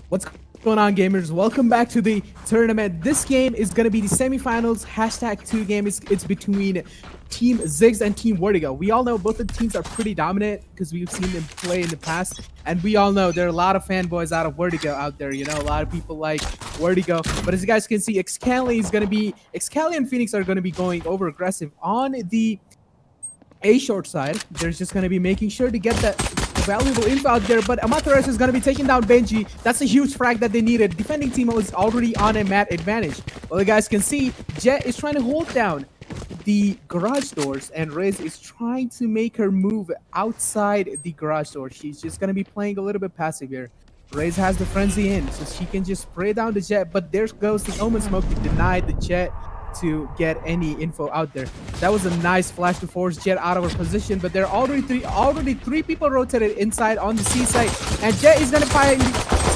What's going on, gamers? Welcome back to the tournament. This game is going to be the semifinals #2 game. It's between Team Zegg and Team Vertigo. We all know both the teams are pretty dominant because we've seen them play in the past. And we all know there are a lot of fanboys out of Vertigo out there. You know, a lot of people like Vertigo. But as you guys can see, Excali and Phoenix are going to be going over aggressive on the A short side. They're just going to be making sure to get that valuable info out there, but Amaterasu is going to be taking down Benji. That's a huge frag that they needed. Defending team is already on a mat advantage. Well, you guys can see Jet is trying to hold down the garage doors, and Riz is trying to make her move outside the garage door. She's just going to be playing a little bit passive here. Riz has the frenzy in, so she can just spray down the Jet, but there goes the Omen Smoke to deny the Jet to get any info out there. That was a nice flash to force Jet out of her position, but there are already three people rotated inside on the C side, and Jet is gonna find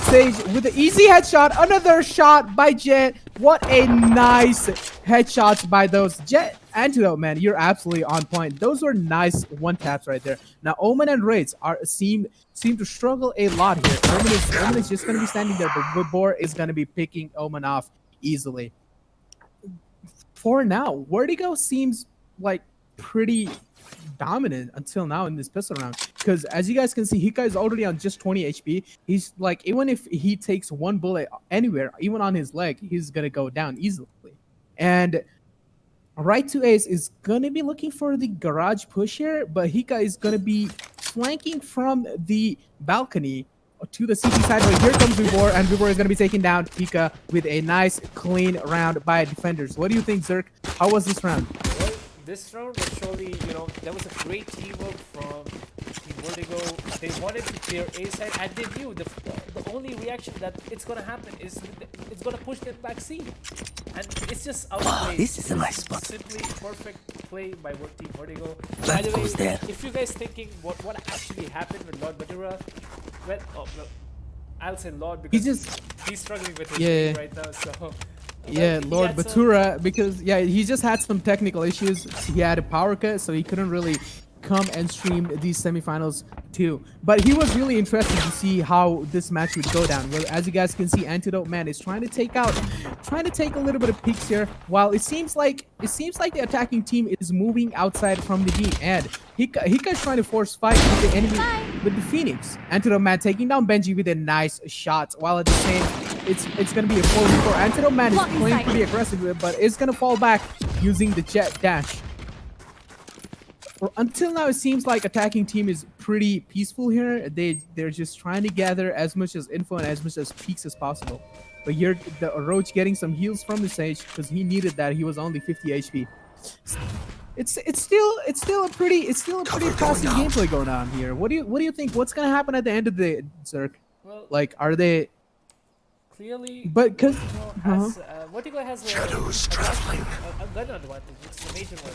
Sage with an easy headshot. Another shot by Jet. What a nice headshots by those. Jet Antidote, man, you're absolutely on point. Those were nice one taps right there. Now Omen and Raids seem to struggle a lot here. Omen is just gonna be standing there, but Vibor is gonna be picking Omen off easily. For now, Vertigo seems like pretty dominant until now in this pistol round. Because as you guys can see, Hika is already on just 20 HP. He's like, even if he takes one bullet anywhere, even on his leg, he's gonna go down easily. And right to Ace is gonna be looking for the garage push here, but Hika is gonna be flanking from the balcony to the CT side, but here comes Vibor, and Vibor is going to be taking down Pika with a nice, clean round by defenders. What do you think, Zerk? How was this round? Well, this round was surely, there was a great teamwork from Team Vertigo. They wanted to clear A side, and they knew the only reaction that it's going to happen is it's going to push them back C. And it's just outplayed. This is a nice spot. Simply perfect play by Team Vertigo. That By the way, goes there. if you guys thinking what actually happened with Lord Badura, well, I'll say Lord because he's struggling with his game right now. So yeah, Lord Batura, because he just had some technical issues. He had a power cut, so he couldn't really come and stream these semifinals too. But he was really interested to see how this match would go down. Well, as you guys can see, Antidote Man is trying to take a little bit of peeks here. While it seems like the attacking team is moving outside from the B, and Hika is trying to force fight with the enemy with the Phoenix. Antidote Man taking down Benji with a nice shot. While at the same, it's gonna be a 4v4. Antidote Man is playing pretty aggressive, but it's gonna fall back using the Jet dash. Until now, it seems like attacking team is pretty peaceful here. They're just trying to gather as much as info and as much as peaks as possible. But here, the Roach getting some heals from the Sage because he needed that. He was only 50 HP. It's still a pretty passive gameplay going on here. What do you think? What's gonna happen at the end of the Zerk? Well, like, are they clearly? But because Vertigo has Shadows traveling. a gun advantage. It's a major one.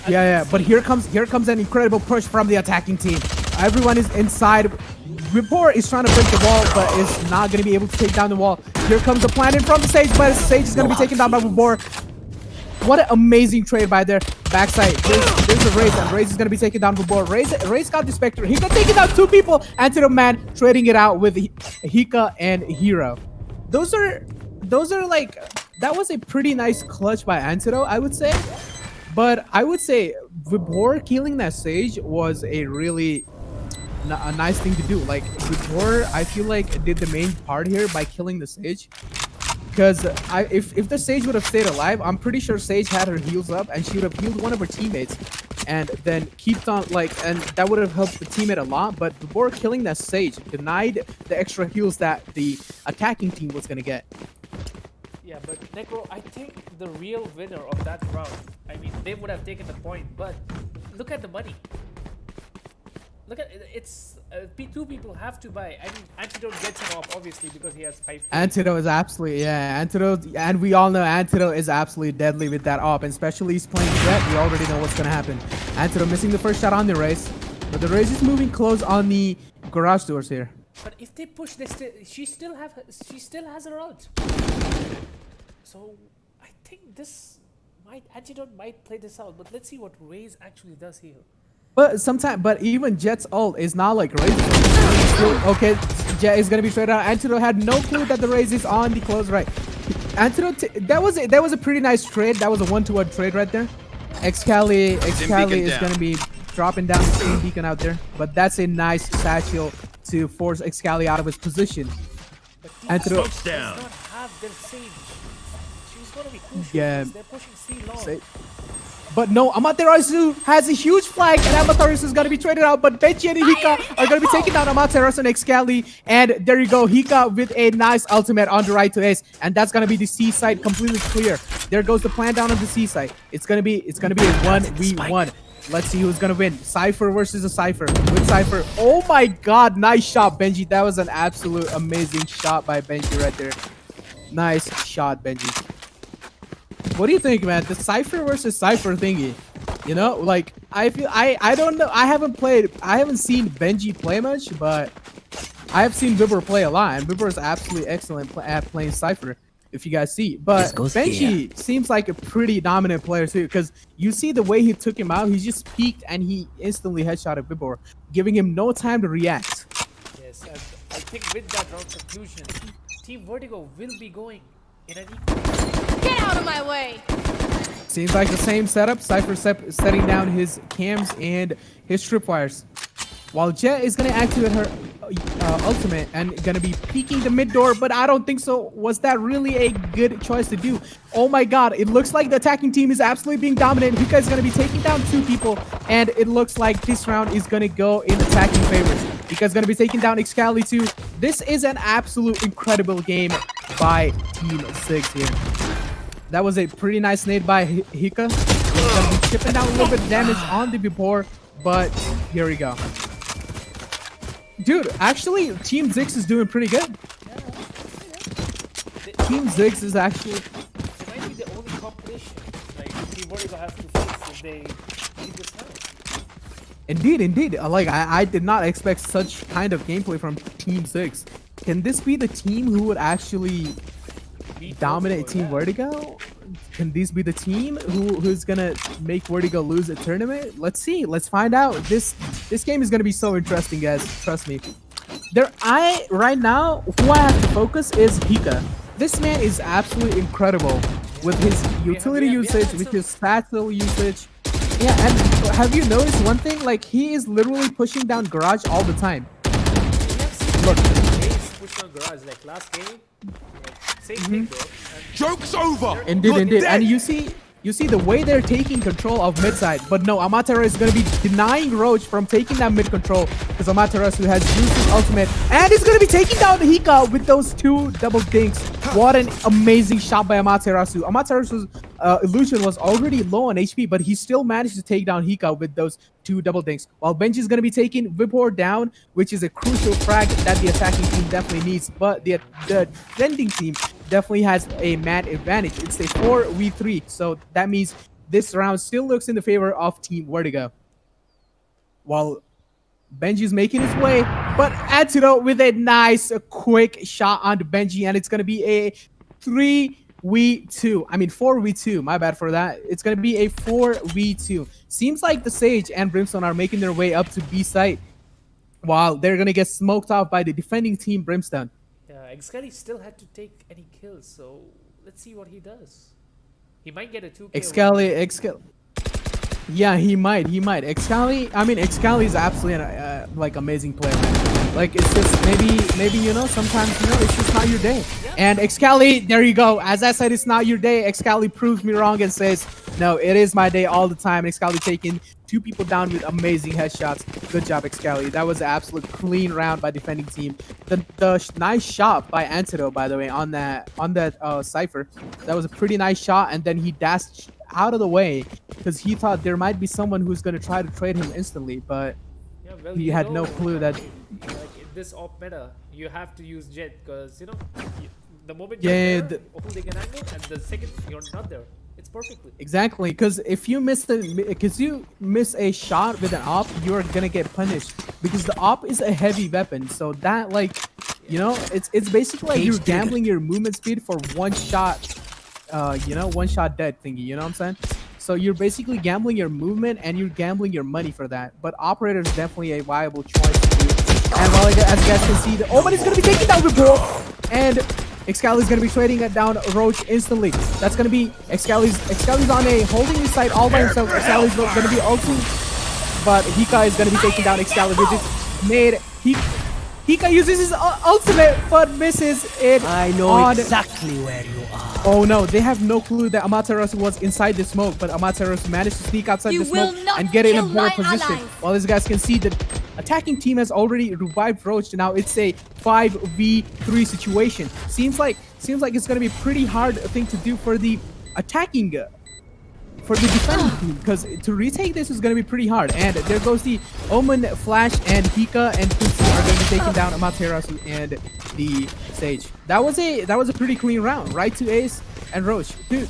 Yeah, but here comes an incredible push from the attacking team. Everyone is inside. Vibor is trying to break the wall, but is not going to be able to take down the wall. Here comes the plan in from the Sage, but Sage is going to be taken down by Vibor. What an amazing trade by their backside. There's a Raze, and Raze is going to be taken down by Vibor. Raze got the Spectre. He got taken down 2 people. Antidote Man trading it out with Hika and Hero. Those are like, that was a pretty nice clutch by Antidote, I would say. But I would say Vibor killing that Sage was a really a nice thing to do. Like, Vibor, I feel like, did the main part here by killing the Sage. Because if the Sage would have stayed alive, I'm pretty sure Sage had her heals up and she would have healed one of her teammates. And then kept on, and that would have helped the teammate a lot. But Vibor killing that Sage denied the extra heals that the attacking team was going to get. Yeah, but Necro, I think the real winner of that round, I mean, they would have taken the point, but look at the money. Look at it's two people have to buy. I mean, Antidote gets him off obviously because he has 5. Antidote is absolutely Antidote, and we all know Antidote is absolutely deadly with that op, and especially he's playing Jet. We already know what's gonna happen. Antidote missing the first shot on the Race, but the Race is moving close on the garage doors here. But if they push this, she still has her ult. So I think Antidote might play this out, but let's see what Raze actually does here. But even Jet's ult is not like raising. Okay, Jet is gonna be traded out. Antidote had no clue that the raise is on the close right. Antidote, that was a pretty nice trade. That was a 1-to-1 trade right there. Excali is gonna be dropping down the same beacon out there, but that's a nice satchel to force Excali out of his position. Antidote does not have their sage. She's gonna be crucial. Yeah. They're pushing C long. Say- But no, Amaterasu has a huge flag, and Amaterasu is going to be traded out. But Benji and Hika are going to be taking down Amaterasu and Excali. And there you go, Hika with a nice ultimate on the right to ace. And that's going to be the C side completely clear. There goes the plan down on the C side. It's going to be a 1v1. Let's see who's going to win. Cypher versus a Cypher. With Cypher. Oh my god, nice shot, Benji. That was an absolute amazing shot by Benji right there. Nice shot, Benji. What do you think, man? The Cypher versus Cypher thingy. You know, like I feel I don't know. I haven't seen Benji play much, but I have seen Vibber play a lot, and Vibber is absolutely excellent at playing Cypher. If you guys see, but Benji seems like a pretty dominant player too, because you see the way he took him out. He just peeked and he instantly headshotted Vibber, giving him no time to react. Yes, and I think with that round conclusion, Team Vertigo will be going in an equal. Get out of my way! Seems like the same setup. Cypher setting down his cams and his tripwires, while Jet is gonna activate her ultimate and gonna be peeking the mid door. But I don't think so. Was that really a good choice to do? Oh my god! It looks like the attacking team is absolutely being dominant. Hika is gonna be taking down 2 people, and it looks like this round is gonna go in attacking favors. Hika's gonna be taking down Excali too. This is an absolute incredible game by Team Zegg here. That was a pretty nice nade by Hika. He's gonna be chipping down a little bit of damage on the before, but here we go. Dude, actually, Team Zegg is doing pretty good. Team Zegg is actually... It might be the only competition like Team Vertigo has to face if they leave this round. Indeed. Like, I did not expect such kind of gameplay from Team Zegg. Can this be the team who would actually dominate Team Vertigo? Can this be the team who's gonna make Vertigo lose a tournament? Let's see. Let's find out. This game is gonna be so interesting, guys. Trust me. Right now, who I have to focus is Hika. This man is absolutely incredible with his utility usage, with his satchel usage. Yeah, and have you noticed one thing? Like, he is literally pushing down Garage all the time. Look, push on Garage like last game. Same thing though. Joke's over! Indeed. And you see the way they're taking control of mid side. But no, Amaterasu is going to be denying Roach from taking that mid control, because Amaterasu has used his ultimate and is going to be taking down Hika with those 2 double dinks. What an amazing shot by Amaterasu. Amaterasu's illusion was already low on HP, but he still managed to take down Hika with those 2 double dinks. While Benji is going to be taking Vibor down, which is a crucial frag that the attacking team definitely needs. But the defending team definitely has a man advantage. It's a 4v3, so that means this round still looks in the favor of Team Vertigo. While Benji's making his way, but Antidote with a nice quick shot onto Benji, and it's going to be a 4v2. My bad for that. It's going to be a 4v2. Seems like the Sage and Brimstone are making their way up to B site, while they're going to get smoked off by the defending team Brimstone. Yeah, Excali still had to take any kills, so let's see what he does. He might get a 2K. Excali. Yeah, he might. Excali is absolutely an like amazing player, man. Like, it's just maybe sometimes it's just not your day. Yeah. And Excali, there you go. As I said, it's not your day. Excali proves me wrong and says, no, it is my day all the time. Excali taking 2 people down with amazing headshots. Good job, Excali. That was an absolute clean round by defending team. The nice shot by Antidote, by the way, on that Cypher. That was a pretty nice shot, and then he dashed out of the way because he thought there might be someone who's going to try to trade him instantly, but he had no clue that... Like, in this op meta, you have to use Jet, because the moment you're there, holding an angle, and the second you're not there, it's perfectly. Exactly, because if you miss a shot with an op, you're going to get punished, because the op is a heavy weapon. So that, like, it's basically like you're gambling your movement speed for 1 shot you know, one-shot dead thingy. You know what I'm saying? So you're basically gambling your movement and you're gambling your money for that. But operator is definitely a viable choice to do. And while as you guys can see, the Omen is gonna be taking down Before, and Excali is gonna be trading it down Roach instantly. That's gonna be Excali's on a holding side all by himself. Excali's gonna be ulting, but Hika is gonna be taking down Excali, which is made. Hika uses his ultimate but misses it. I know exactly where you are. Oh no, they have no clue that Amaterasu was inside the smoke, but Amaterasu managed to sneak outside the smoke and get in a better position. While as you guys can see, the attacking team has already revived Roach. Now it's a 5v3 situation. Seems like it's gonna be a pretty hard thing to do for the attacking for the defending team, because to retake this is going to be pretty hard. And there goes the Omen, Flash, and Hika and Tutsi are going to be taking down Amaterasu and the Sage. That was a pretty clean round, right to Ace and Roach. Dude,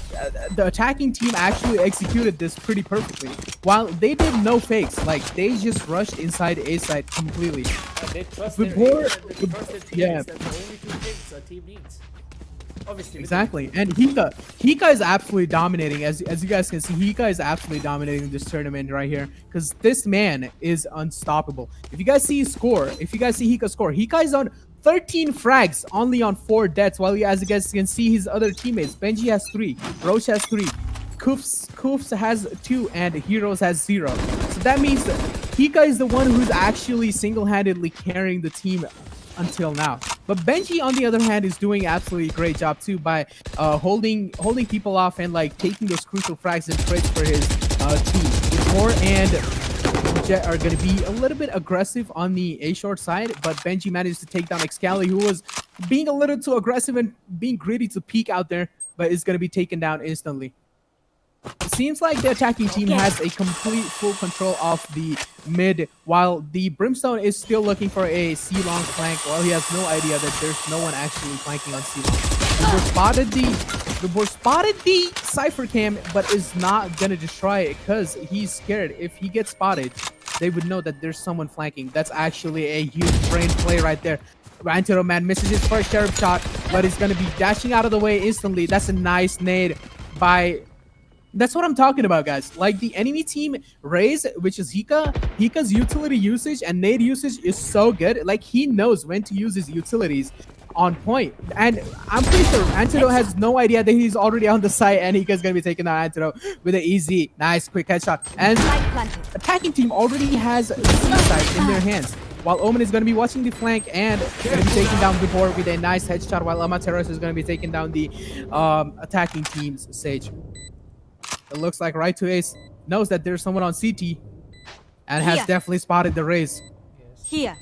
the attacking team actually executed this pretty perfectly. While they did no fakes, like they just rushed inside A side completely. They trust Before, their yeah. That's the only two things a team needs. Obviously, Exactly, and Hika is absolutely dominating. As you guys can see, Hika is absolutely dominating this tournament right here, because this man is unstoppable. If you guys see his score, if you guys see Hika's score, Hika is on 13 frags, only on 4 deaths. While as you guys can see, his other teammates, Benji has 3, Roach has 3, Koofs has 2, and Heroes has 0. So that means that Hika is the one who's actually single-handedly carrying the team until now. But Benji, on the other hand, is doing absolutely great job too by holding people off and like taking those crucial frags and trades for his team. Before and Jet are going to be a little bit aggressive on the A short side, but Benji managed to take down Excali, who was being a little too aggressive and being greedy to peek out there, but is going to be taken down instantly. It seems like the attacking team has a complete full control of the mid, while the Brimstone is still looking for a C-long flank. Well, he has no idea that there's no one actually flanking on C-long. Before spotted the Cypher cam, but is not gonna destroy it because he's scared. If he gets spotted, they would know that there's someone flanking. That's actually a huge brain play right there. Antero Man misses his first sheriff shot, but he's gonna be dashing out of the way instantly. That's a nice nade by... That's what I'm talking about, guys. Like the enemy team Raze, which is Hika's utility usage and nade usage is so good. Like he knows when to use his utilities on point. And I'm pretty sure Antero has no idea that he's already on the site and Hika's gonna be taking out Antero with an easy, nice, quick headshot. And attacking team already has the C-side in their hands, while Omen is going to be watching the flank and going to be taking down Before with a nice headshot, while Amaterasu is going to be taking down the attacking team's Sage. It looks like right to Ace knows that there's someone on CT and has definitely spotted the Raze. Here.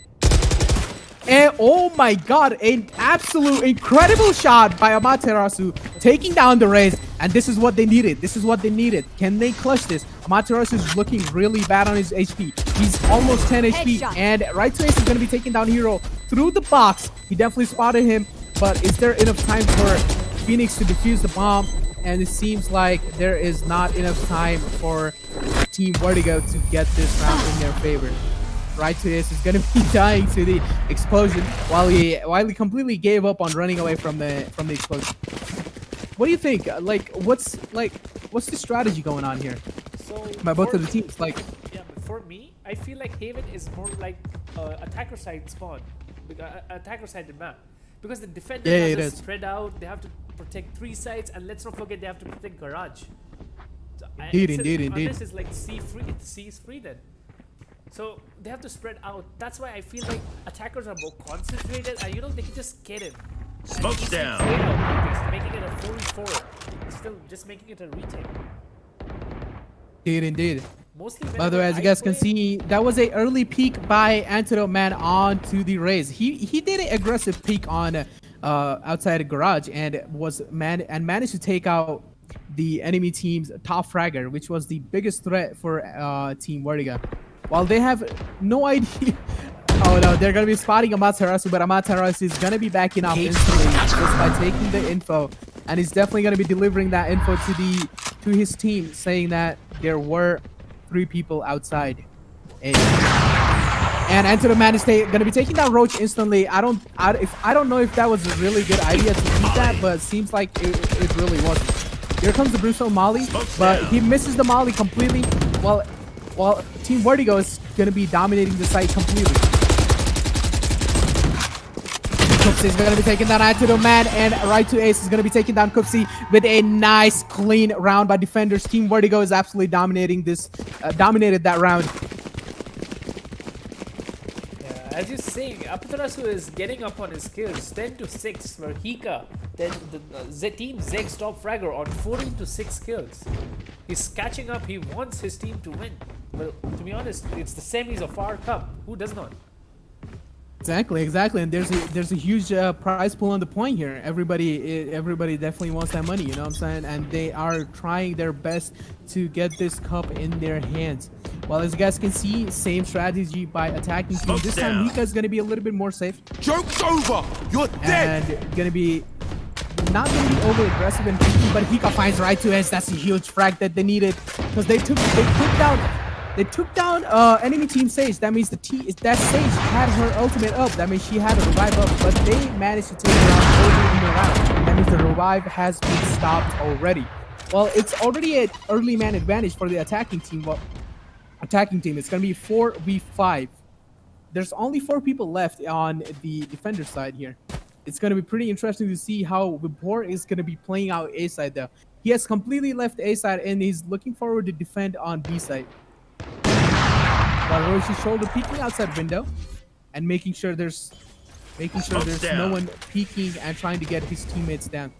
And oh my god, an absolute incredible shot by Amaterasu taking down the Raze. And this is what they needed. This is what they needed. Can they clutch this? Amaterasu is looking really bad on his HP. He's almost 10 HP. And right to Ace is going to be taking down Hero through the box. He definitely spotted him. But is there enough time for Phoenix to defuse the bomb? And it seems like there is not enough time for Team Vertigo to get this round in their favor. Right to Ace is going to be dying to the explosion while he completely gave up on running away from the explosion. What do you think? What's the strategy going on here by both of the teams? Like, yeah, but for me, I feel like Haven is more like attacker side spawn, attacker side map, because the defenders have to spread out. They have to protect 3 sides, and let's not forget they have to protect garage. So indeed. Unless it's like C is free then. So they have to spread out. That's why I feel like attackers are more concentrated, and they can just get it. Smoke down. Making it a 4v4. Still just making it a retake. Indeed. Mostly. By the way, as you guys can see, that was a early peek by Antidote Man onto the Raze. He did an aggressive peek on outside the garage and managed to take out the enemy team's top fragger, which was the biggest threat for Team Vertigo. While they have no idea. Oh no, they're gonna be spotting Amaterasu, but Amaterasu is gonna be backing off instantly just by taking the info, and he's definitely gonna be delivering that info to his team, saying that there were 3 people outside. And Antidote Man is gonna be taking down Roach instantly. I don't know if that was a really good idea to keep that, but it seems like it really wasn't. Here comes the Bruce Molly, Smokes but down. he misses the Molly completely. While Team Vertigo is gonna be dominating the site completely. Kupsi is gonna be taking down Antidote Man, and right to Ace is gonna be taking down Kupsi with a nice clean round by defenders. Team Vertigo is absolutely dominating this, dominated that round. Yeah, as you're saying, Amaterasu is getting up on his skills, 10-6, where Hika, then the team Zegg's top fragger on 14-6 kills. He's catching up. He wants his team to win. Well, to be honest, it's the semis of our cup. Who does not? Exactly, and there's a huge prize pool on the point here. Everybody definitely wants that money, you know what I'm saying? And they are trying their best to get this cup in their hands. Well, as you guys can see, same strategy by attacking team. Smoke This down. time Hika's gonna be a little bit more safe Joke's over! You're dead! and gonna be not gonna be over aggressive and picky, but Hika finds right to edge. That's a huge frag that they needed because they took down enemy team Sage. That means that Sage had her ultimate up. That means she had a revive up, but they managed to take her out early in the round. That means the revive has been stopped already. Well, it's already an early man advantage for the attacking team. Well, it's gonna be 4v5. There's only 4 people left on the defender side here. It's gonna be pretty interesting to see how Vibor is gonna be playing out A side though. He has completely left A side and he's looking forward to defend on B side. While Roche is shoulder peeking outside window and making sure there's no down. one peeking and trying to get his teammates down.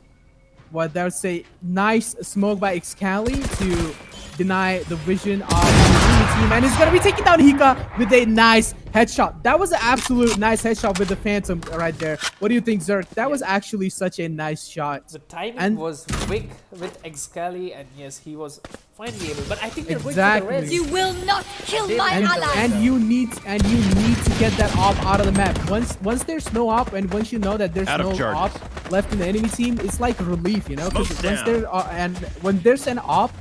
Well, that's a nice smoke by Excali to deny the vision of the enemy team, and he's gonna be taking down Hika with a nice headshot. That was an absolute nice headshot with the Phantom right there. What do you think, Zerk? That was actually such a nice shot. The timing And- was quick with Excali, and yes, he was finally able. But I think they're Exactly. going for the You res. will not kill my And, ally. and you need to get that op out of the map. Once there's no op, and once you know that there's Out of no charges. op left in the enemy team, it's like relief, you know. Because Smoke once down. there and when there's an op,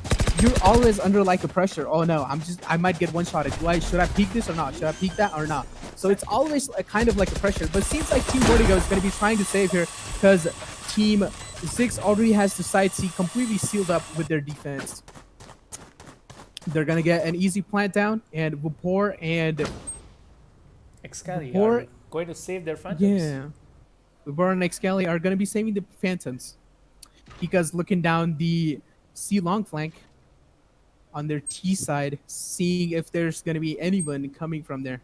you're always under like a pressure. Oh no, I might get one shotted. Should I peek this or not? Should I peek that or not? So it's always kind of like a pressure. But it seems like Team Vertigo is going to be trying to save here because Team Ziggs already has the side C completely sealed up with their defense. They're gonna get an easy plant down, and Vapor and Excali Or- are going to save their phantoms. yeah, Vapor and Excali are gonna be saving the Phantoms. Hika's looking down the C long flank on their T side, seeing if there's gonna be anyone coming from there.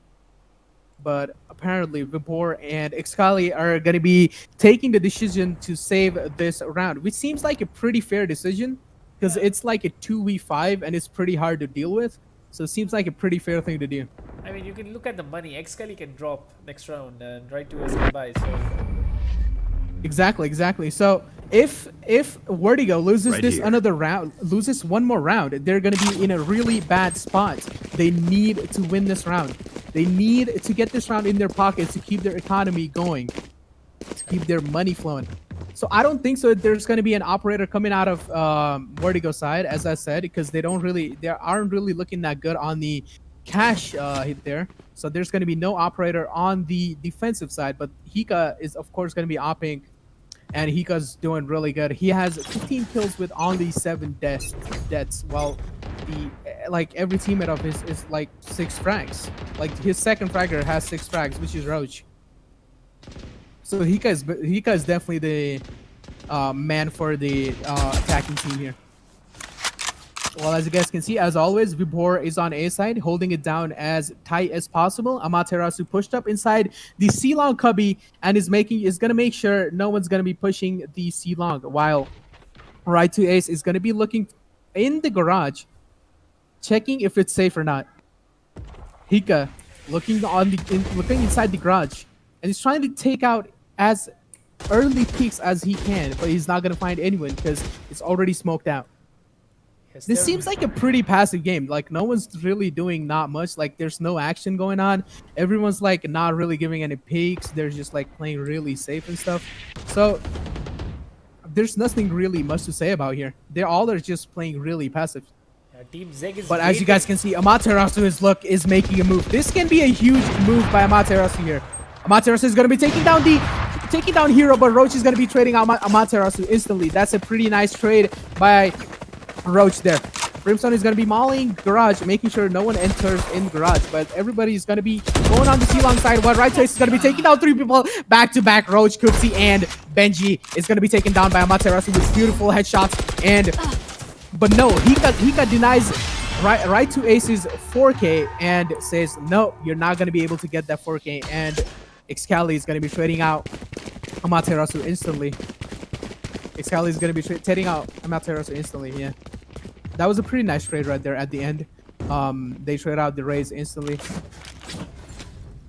But apparently, Vapor and Excali are gonna be taking the decision to save this round, which seems like a pretty fair decision. Because it's like a 2v5 and it's pretty hard to deal with. So it seems like a pretty fair thing to do. I mean, you can look at the money. Excali can drop next round and right to us goodbye. So Exactly. So if Vertigo loses Right this here. another round, loses one more round, they're gonna be in a really bad spot. They need to win this round. They need to get this round in their pockets to keep their economy going, to keep their money flowing. So I don't think so. There's going to be an operator coming out of Vertigo side, as I said, because they aren't really looking that good on the cash hit there. So there's going to be no operator on the defensive side. But Hika is of course going to be opping, and Hika's doing really good. He has 15 kills with only 7 deaths, while every teammate of his is like 6 frags. Like his second fragger has 6 frags, which is Roach. So Hika is definitely the man for the attacking team here. Well, as you guys can see, as always, Vibor is on A side, holding it down as tight as possible. Amaterasu pushed up inside the C long cubby and is gonna make sure no one's gonna be pushing the C long. While right to Ace is gonna be looking in the garage, checking if it's safe or not. Hika looking inside the garage, and he's trying to take out as early peaks as he can, but he's not gonna find anyone because it's already smoked out. yes, This they're- seems like a pretty passive game. Like no one's really doing not much. Like there's no action going on. Everyone's like not really giving any peaks. They're just like playing really safe and stuff. So there's nothing really much to say about here. They're just playing really passive. Team Zegg is. But as you waiting. guys can see, Amaterasu is making a move. This can be a huge move by Amaterasu here. Amaterasu is going to be taking down the taking down Hero, but Roach is going to be trading out Amaterasu instantly. That's a pretty nice trade by Roach there. Brimstone is going to be mauling Garage, making sure no one enters in Garage, but everybody is going to be going on the C-Long side, while Right Choice is going to be taking down 3 people back-to-back. Roach, Kupsi, and Benji is going to be taken down by Amaterasu with beautiful headshots, but no, Hika denies right to Ace's 4K and says, no, you're not going to be able to get that 4K, and Excali is going to be trading out Amaterasu instantly. Excali is going to be trading out Amaterasu instantly, yeah. That was a pretty nice trade right there at the end. They trade out the Rays instantly.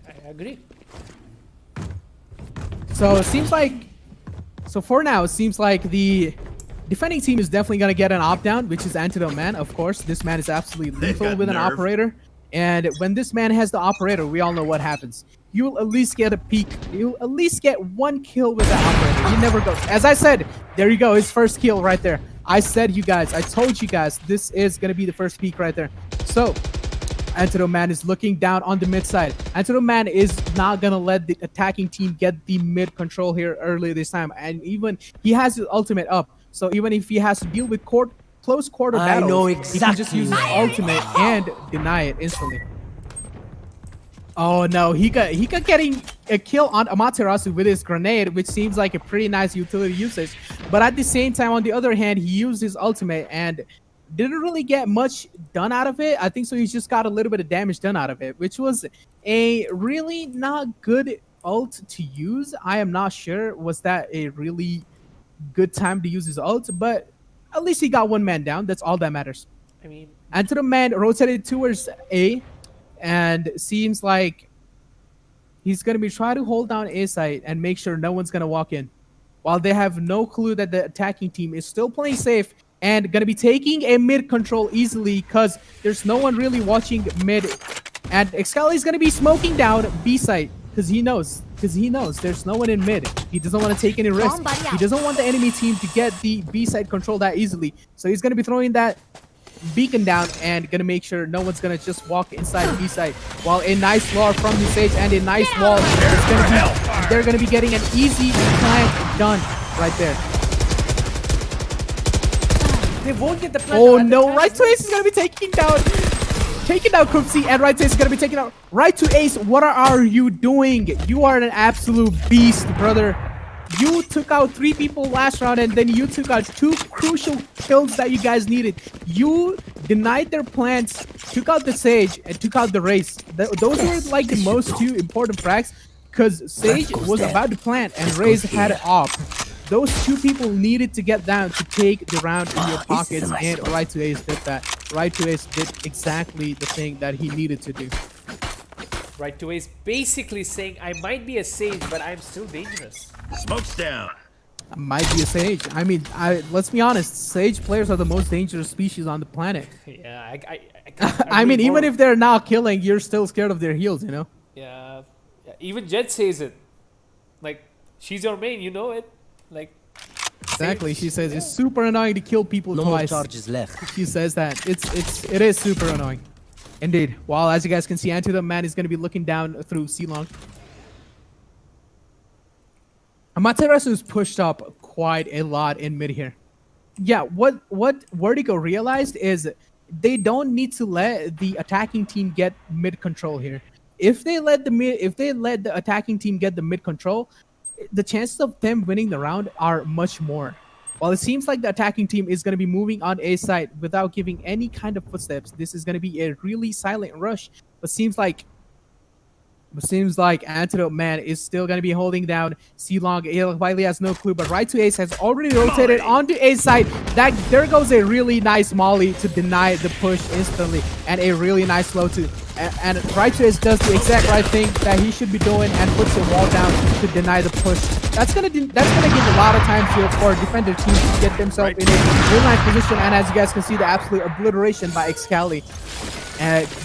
I agree. So it seems like, for now, it seems like the defending team is definitely going to get an op-down, which is Antidote Man, of course. This man is absolutely lethal with an operator. And when this man has the operator, we all know what happens. You'll at least get a peek. You'll at least get 1 kill with the operator. He never goes. As I said, there you go. His first kill right there. I told you guys, this is going to be the first peak right there. So, Antidote Man is looking down on the mid side. Antidote Man is not going to let the attacking team get the mid control here early this time. And even he has his ultimate up. So even if he has to deal with close quarter battles, he can just use his ultimate and deny it instantly. Oh no, he got getting a kill on Amaterasu with his grenade, which seems like a pretty nice utility usage. But at the same time, on the other hand, he used his ultimate and didn't really get much done out of it. I think so. He just got a little bit of damage done out of it, which was a really not good ult to use. I am not sure was that a really good time to use his ult, but at least he got 1 man down. That's all that matters. I mean, Antidote Man rotated towards A, and seems like he's going to be trying to hold down A site and make sure no one's going to walk in, while they have no clue that the attacking team is still playing safe and going to be taking a mid control easily because there's no one really watching mid. And Excali is going to be smoking down B site because he knows there's no one in mid. He doesn't want to take any risk. He doesn't want the enemy team to get the B side control that easily. So he's going to be throwing that beacon down and gonna make sure no one's gonna just walk inside B side. While a nice lure from the Sage and a nice wall is gonna be, they're gonna be getting an easy plant done right there. they won't get the plant. Oh no, Right to Ace is gonna be taking down Kupsi, and Right to Ace is gonna be taking out Right to Ace. What are you doing? You are an absolute beast, brother. You took out 3 people last round, and then you took out 2 crucial kills that you guys needed. You denied their plants, took out the Sage, and took out the Race. Those were like the most 2 important frags, because Sage was about to plant and Raze had it off. Those 2 people needed to get down to take the round in your pockets, and Right to Ace did that. Right to Ace did exactly the thing that he needed to do. Right to Ace basically saying, I might be a Sage, but I'm still dangerous. Smoke's down. Might be a Sage. I mean, let's be honest. Sage players are the most dangerous species on the planet. Yeah, I mean, even if they're not killing, you're still scared of their heals, you know? Yeah, even Jet says it. Like, she's your main, you know it. Like, exactly. She says it's super annoying to kill people No more twice. charges left. She says that. It is super annoying. Indeed. While as you guys can see, Antidote Man is going to be looking down through C-Long. Amaterasu is pushed up quite a lot in mid here. Yeah, what Vertigo realized is they don't need to let the attacking team get mid control here. If they let the attacking team get the mid control, the chances of them winning the round are much more. While it seems like the attacking team is going to be moving on A side without giving any kind of footsteps, this is going to be a really silent rush. But seems like Antidote Man is still going to be holding down C-Long. Wiley has no clue, but Right to Ace has already rotated onto A side. There goes a really nice molly to deny the push instantly, and a really nice slow too. And Right to Ace does the exact right thing that he should be doing and puts the wall down to deny the push. That's gonna give a lot of time for defender teams to get themselves in a really nice position. And as you guys can see, the absolute obliteration by Excali.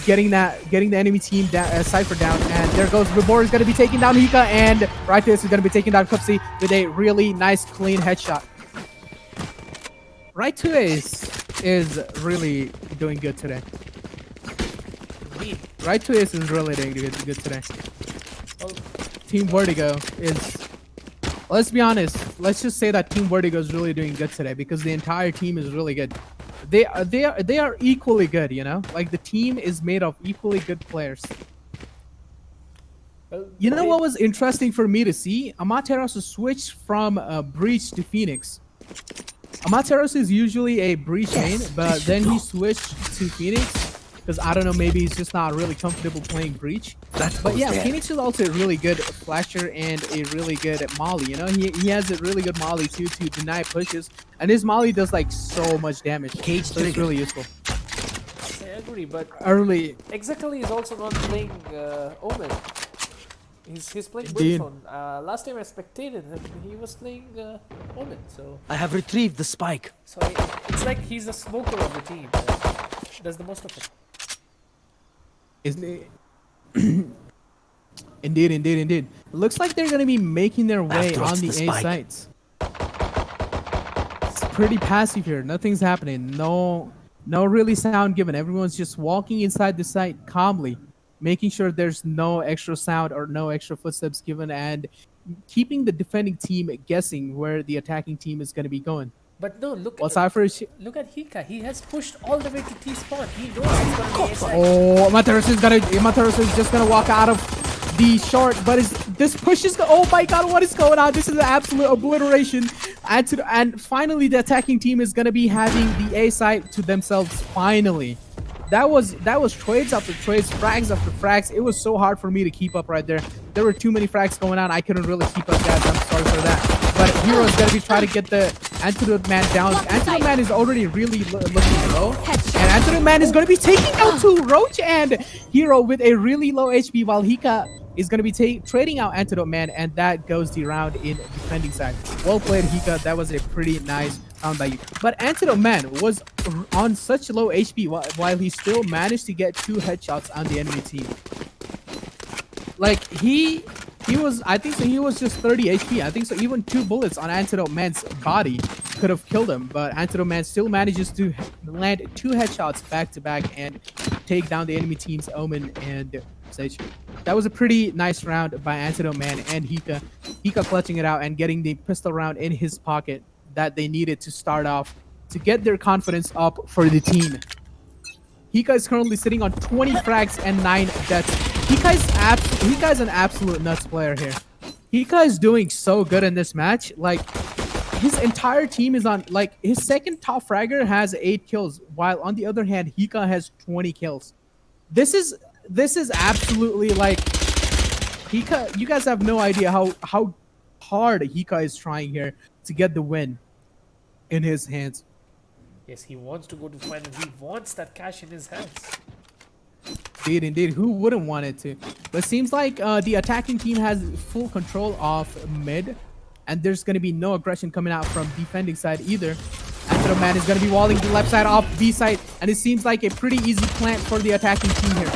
Getting the enemy team down, Cypher down, and there goes Vibor is going to be taking down Hika, and Right to Ace is going to be taking down Kupsi with a really nice clean headshot. Right to Ace is really doing good today. Right to Ace is really doing good today. Well, Team Vertigo is let's be honest. Let's just say that Team Vertigo is really doing good today because the entire team is really good. They are equally good, you know? Like the team is made of equally good players. Well, You know what was interesting for me to see? Amaterasu switched from Breach to Phoenix. Amaterasu is usually a Breach main, but then he switched to Phoenix because I don't know, maybe he's just not really comfortable playing Breach. But yeah, Phoenix is also a really good flasher and a really good Molly. You know, he has a really good Molly too to deny pushes, and his Molly does like so much damage. So it's really useful. I agree, but Early, exactly is also not playing Omen. He's playing Indeed. Brimstone. Last time I spectated him, he was playing Omen. So I have retrieved the spike. it's like he's a smoker of the team. Does the most of it. isn't it? Indeed. Looks like they're gonna be making their way After on it's the the A spike. sites. It's pretty passive here. Nothing's happening. No really sound given. Everyone's just walking inside the site calmly, making sure there's no extra sound or no extra footsteps given, and keeping the defending team guessing where the attacking team is gonna be going. But no, look. Well, Cypher is. Look at Hika. He has pushed all the way to T spawn. He knows it's gonna be a side. Oh, Amaterasu is just gonna walk out of the short, but this push is oh my god, what is going on? This is an absolute obliteration. And finally the attacking team is gonna be having the A site to themselves finally. That was trades after trades, frags after frags. It was so hard for me to keep up right there. There were too many frags going on. I couldn't really keep up, guys. I'm sorry for that. But Hero's gonna be trying to get the Antidote Man down. Antidote Man is already really looking low. And Antidote Man is gonna be taking out to Roach and Hero with a really low HP, while Hika is going to be trading out Antidote Man, and that goes the round in defending side. Well played, Hika. That was a pretty nice round by you. But Antidote Man was on such low HP while he still managed to get 2 headshots on the enemy team. Like he was, I think so, he was just 30 HP. I think so even 2 bullets on Antidote Man's body could have killed him, but Antidote Man still manages to land 2 headshots back to back and take down the enemy team's Omen and Sage. That was a pretty nice round by Antidote Man and Hika. Hika clutching it out and getting the pistol round in his pocket that they needed to start off to get their confidence up for the team. Hika is currently sitting on 20 frags and 9 deaths. Hika's an absolute nuts player here. Hika is doing so good in this match. Like, his entire team is on, like, his second top fragger has 8 kills, while on the other hand, Hika has 20 kills. This is absolutely like Hika. You guys have no idea how hard Hika is trying here to get the win in his hands. Yes, he wants to go to final. He wants that cash in his hands. Indeed. Who wouldn't want it to? But it seems like the attacking team has full control of mid, and there's going to be no aggression coming out from defending side either. Antidote Man is going to be walling the left side off B side, and it seems like a pretty easy plant for the attacking team here.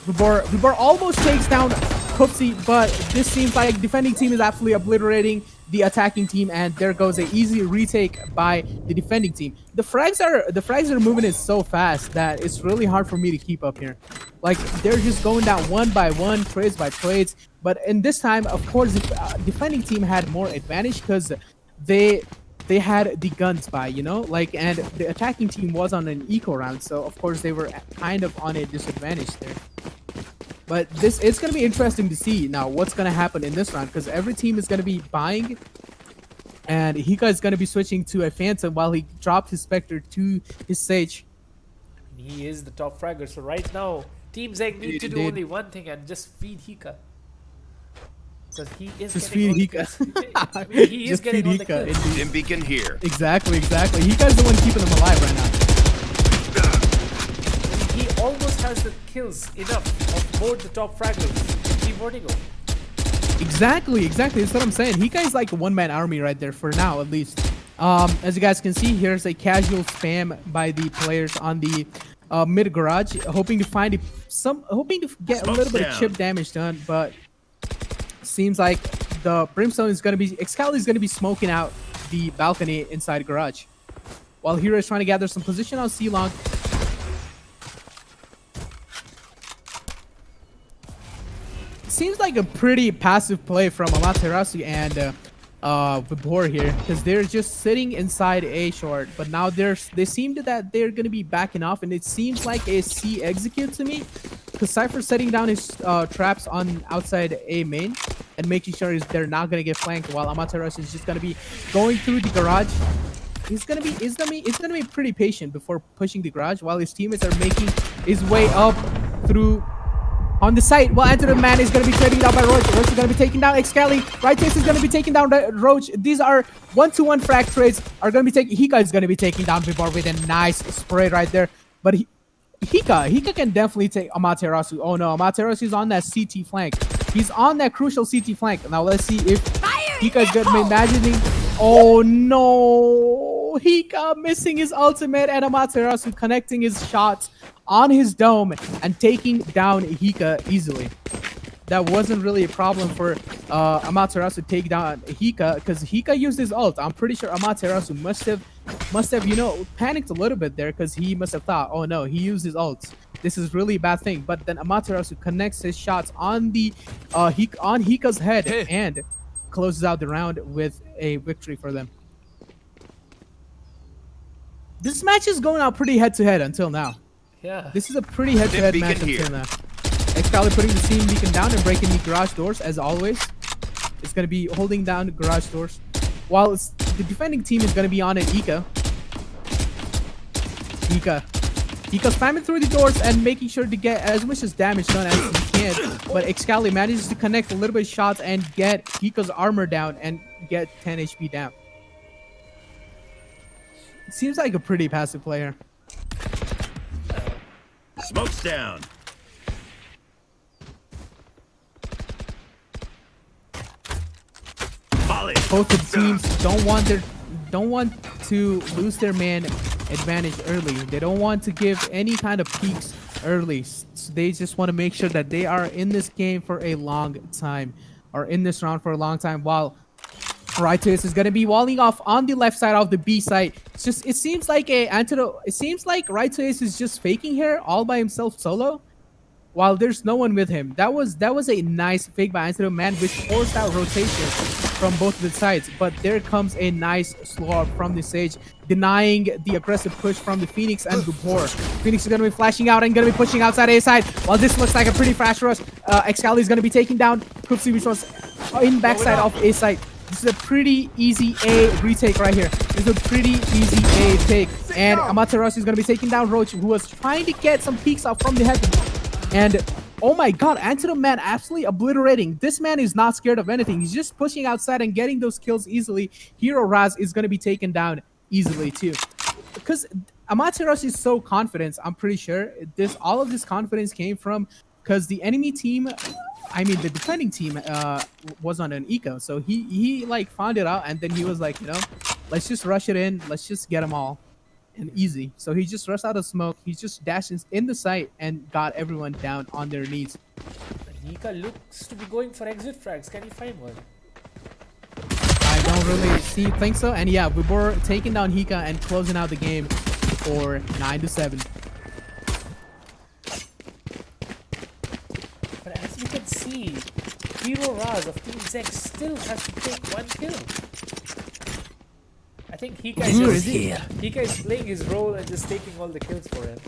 Vibor almost takes down Kupsi, but this seems like defending team is absolutely obliterating the attacking team, and there goes an easy retake by the defending team. The frags are moving it so fast that it's really hard for me to keep up here. Like, they're just going down one by one, trades by trades. But in this time, of course, the defending team had more advantage because they had the guns by, you know, like, and the attacking team was on an eco round, so of course they were kind of on a disadvantage there. But it's going to be interesting to see now what's going to happen in this round, because every team is going to be buying, and Hika is going to be switching to a Phantom while he dropped his Spectre to his Sage. He is the top fragger, so right now Team Zegg need to do only one thing and just feed Hika. Because he is just getting feed Hika. I mean, he is getting all the kills. Dim beacon here. Exactly. Hika's the one keeping them alive right now. He almost has the kills enough of both the top fraggers in Team Vertigo. Exactly. That's what I'm saying. Hika is like a one-man army right there for now, at least. As you guys can see, here's a casual spam by the players on the mid garage, hoping to get a little bit of chip damage done, but seems like the Brimstone is going to be, Excalibur is going to be smoking out the balcony inside garage, while Hero is trying to gather some position on C-Long. seems like a pretty passive play from Amaterasu and Vibor here, because they're just sitting inside A short, but now they seem that they're gonna be backing off, and it seems like a C execute to me, because Cypher's setting down his traps on outside A main and making sure they're not gonna get flanked, while Amaterasu is just gonna be going through the garage. He's gonna be pretty patient before pushing the garage, while his teammates are making his way up through on the site. Well, Enter the Man is going to be trading down by Roach. Roach is going to be taking down Excali. Right Taste is going to be taking down Roach. These are 1-to-1 frag trades. Are going to be taking. Hika is going to be taking down Vibor with a nice spray right there. But Hika can definitely take Amaterasu. Oh no, Amaterasu is on that CT flank. He's on that crucial CT flank. Now let's see if Hika is going to be imagining. Oh no, Hika missing his ultimate and Amaterasu connecting his shots on his dome and taking down Hika easily. That wasn't really a problem for Amaterasu to take down Hika, because Hika used his ult. I'm pretty sure Amaterasu must have panicked a little bit there, because he must have thought, oh no, he used his ult. This is really a bad thing. But then Amaterasu connects his shots on the on Hika's head and closes out the round with a victory for them. This match is going out pretty head-to-head until now. Yeah. This is a pretty head-to-head match until now. Excali putting the Steam Beacon down and breaking the garage doors as always. It's going to be holding down the garage doors. While the defending team is going to be on it, Ika spamming through the doors and making sure to get as much as damage done as he can. But Excali manages to connect a little bit of shots and get Ika's armor down and get 10 HP down. It seems like a pretty passive player. Smoke's down. Volley. Both of the teams don't want to lose their man advantage early. They don't want to give any kind of peaks early. So they just want to make sure that they are in this game for a long time, or in this round for a long time. While Righteous is gonna be walling off on the left side of the B site. It seems like Righteous is just faking here all by himself solo, while there's no one with him. That was a nice fake by Antidote Man, which forced out rotation from both of the sides. But there comes a nice slow up from the Sage, denying the aggressive push from the Phoenix and Vibor. Phoenix is gonna be flashing out and gonna be pushing outside A side. While this looks like a pretty fast rush, Excali is gonna be taking down Kupsi, which was in backside of A side. This is a pretty easy A retake right here. This is a pretty easy A take. And Amaterasu is going to be taking down Roach, who was trying to get some peeks out from the heaven. And oh my god, Antidote Man absolutely obliterating. This man is not scared of anything. He's just pushing outside and getting those kills easily. Hero Raz is going to be taken down easily too. Because Amaterasu is so confident, I'm pretty sure all of this confidence came from because the enemy team, the defending team was on an eco, so he like found it out, and then he was like, let's just rush it in, let's just get them all, and easy. So he just rushed out of smoke, he just dashed in the site and got everyone down on their knees. Hika looks to be going for exit frags. Can you find one? I don't really think so. And yeah, we were taking down Hika and closing out the game for 9-7. You can see Hero Raz of Team Zegg still has to take one kill. I think Hika is playing his role and just taking all the kills for him.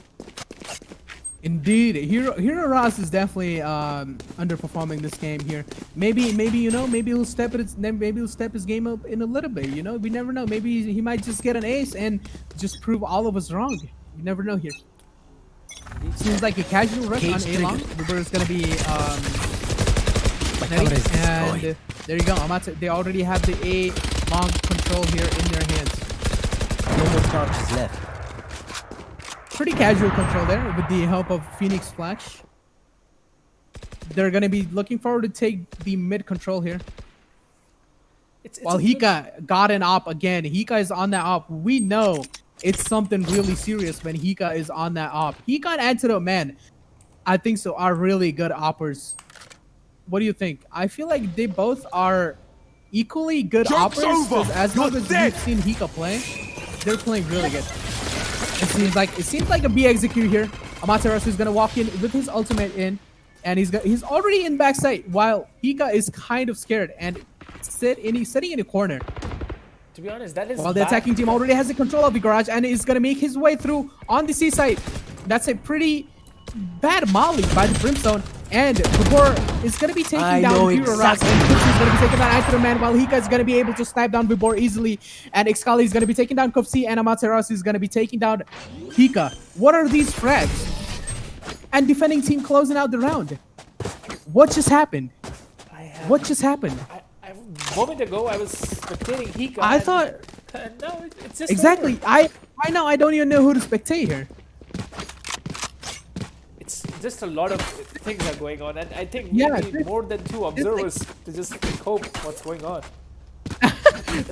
Indeed, Hero Raz is definitely underperforming this game here. Maybe he'll step his game up in a little bit. We never know. Maybe he might just get an ace and just prove all of us wrong. You never know here. Seems like a casual rush on A-Long. It's gonna be and there you go. They already have the A-Long control here in their hands. No more charges left. Pretty casual control there with the help of Phoenix Flash. They're gonna be looking forward to take the mid control here. While Hika got an op again. Hika is on that op. We know it's something really serious when Hika is on that op. Hika and Antidote Man, I think so, are really good oppers. What do you think? I feel like they both are equally good Joke's oppers, over. as long as You're we've seen Hika play, they're playing really good. It seems like a B execute here. Amaterasu is gonna walk in with his ultimate in and he's already in backside while Hika is kind of scared and he's sitting in a corner. To be honest, that is While the bad. attacking team already has the control of the garage and is gonna make his way through on the C side. That's a pretty bad molly by the Brimstone, and Vibor is gonna be taking down Hero Rods, and Kufsi is gonna be taking down Antero Man, while Hika is gonna be able to snipe down Vibor easily, and Excali is gonna be taking down Kufsi, and Amaterasu is gonna be taking down Hika. What are these frags? And defending team closing out the round. What just happened? What just happened? A moment ago, I was spectating Hika. I thought And now it's just exactly. over. I know. I don't even know who to spectate here. It's just a lot of things are going on, and I think we Yeah, need more than 2 observers to just cope what's going on.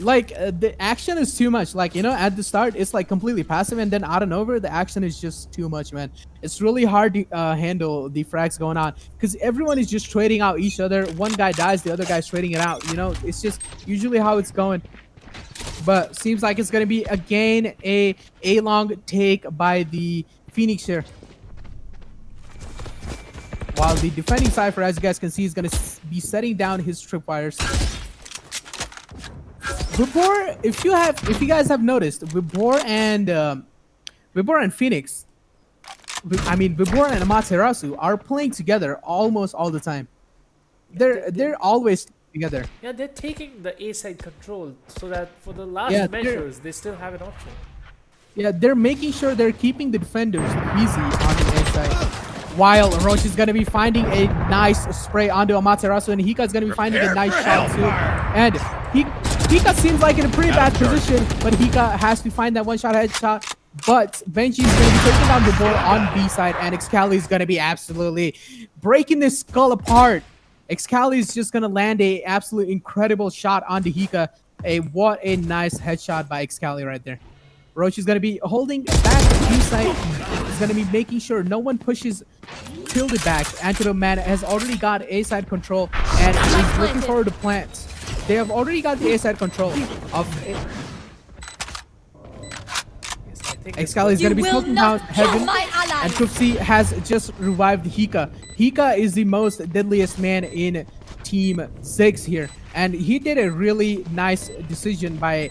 Like the action is too much. Like, you know, at the start it's like completely passive, and then out and over the action is just too much, man. It's really hard to handle the frags going on because everyone is just trading out each other. One guy dies, the other guy's trading it out. You know, it's just usually how it's going. But seems like it's gonna be again a long take by the Phoenix here. While the defending Cypher, as you guys can see, is gonna be setting down his tripwires. Vibor, if you guys have noticed, Vibor and Phoenix, I mean Vibor and Amaterasu are playing together almost all the time. They're always together. Yeah, they're taking the A side control so that for the last Yeah, measures they still have an option. Yeah, they're making sure they're keeping the defenders busy on the A side. While Roach is gonna be finding a nice spray onto Amaterasu, and Hika's gonna be finding a nice shot too. And Hika seems like in a pretty bad position, but Hika has to find that one-shot headshot. But Benji's gonna be taking down the ball on B side, and Excali is gonna be absolutely breaking this skull apart. Excali is just gonna land a absolute incredible shot onto Hika. What a nice headshot by Excali right there. Roach is gonna be holding back B side. He's gonna be making sure no one pushes tilted back. Antero Man has already got A side control, and he's looking forward to plant. They have already got the A side control of it. Excali is gonna be smoking out heaven, and Kufsi has just revived Hika. Hika is the most deadliest man in Team Zegg here, and he did a really nice decision by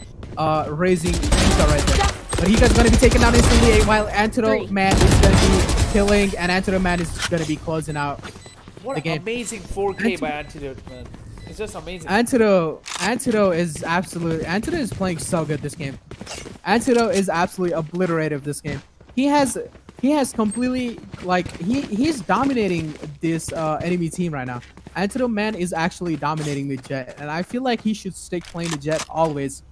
raising Hika right there. But Hika's gonna be taken down instantly, while Antero Man is gonna be killing, and Antero Man is gonna be closing out What the an game. amazing 4K by Antidote, man. It's just amazing. Antero is playing so good this game. Antero is absolutely obliterative this game. He has completely, like, he's dominating this enemy team right now. Antero Man is actually dominating the Jet, and I feel like he should stick playing the Jet always.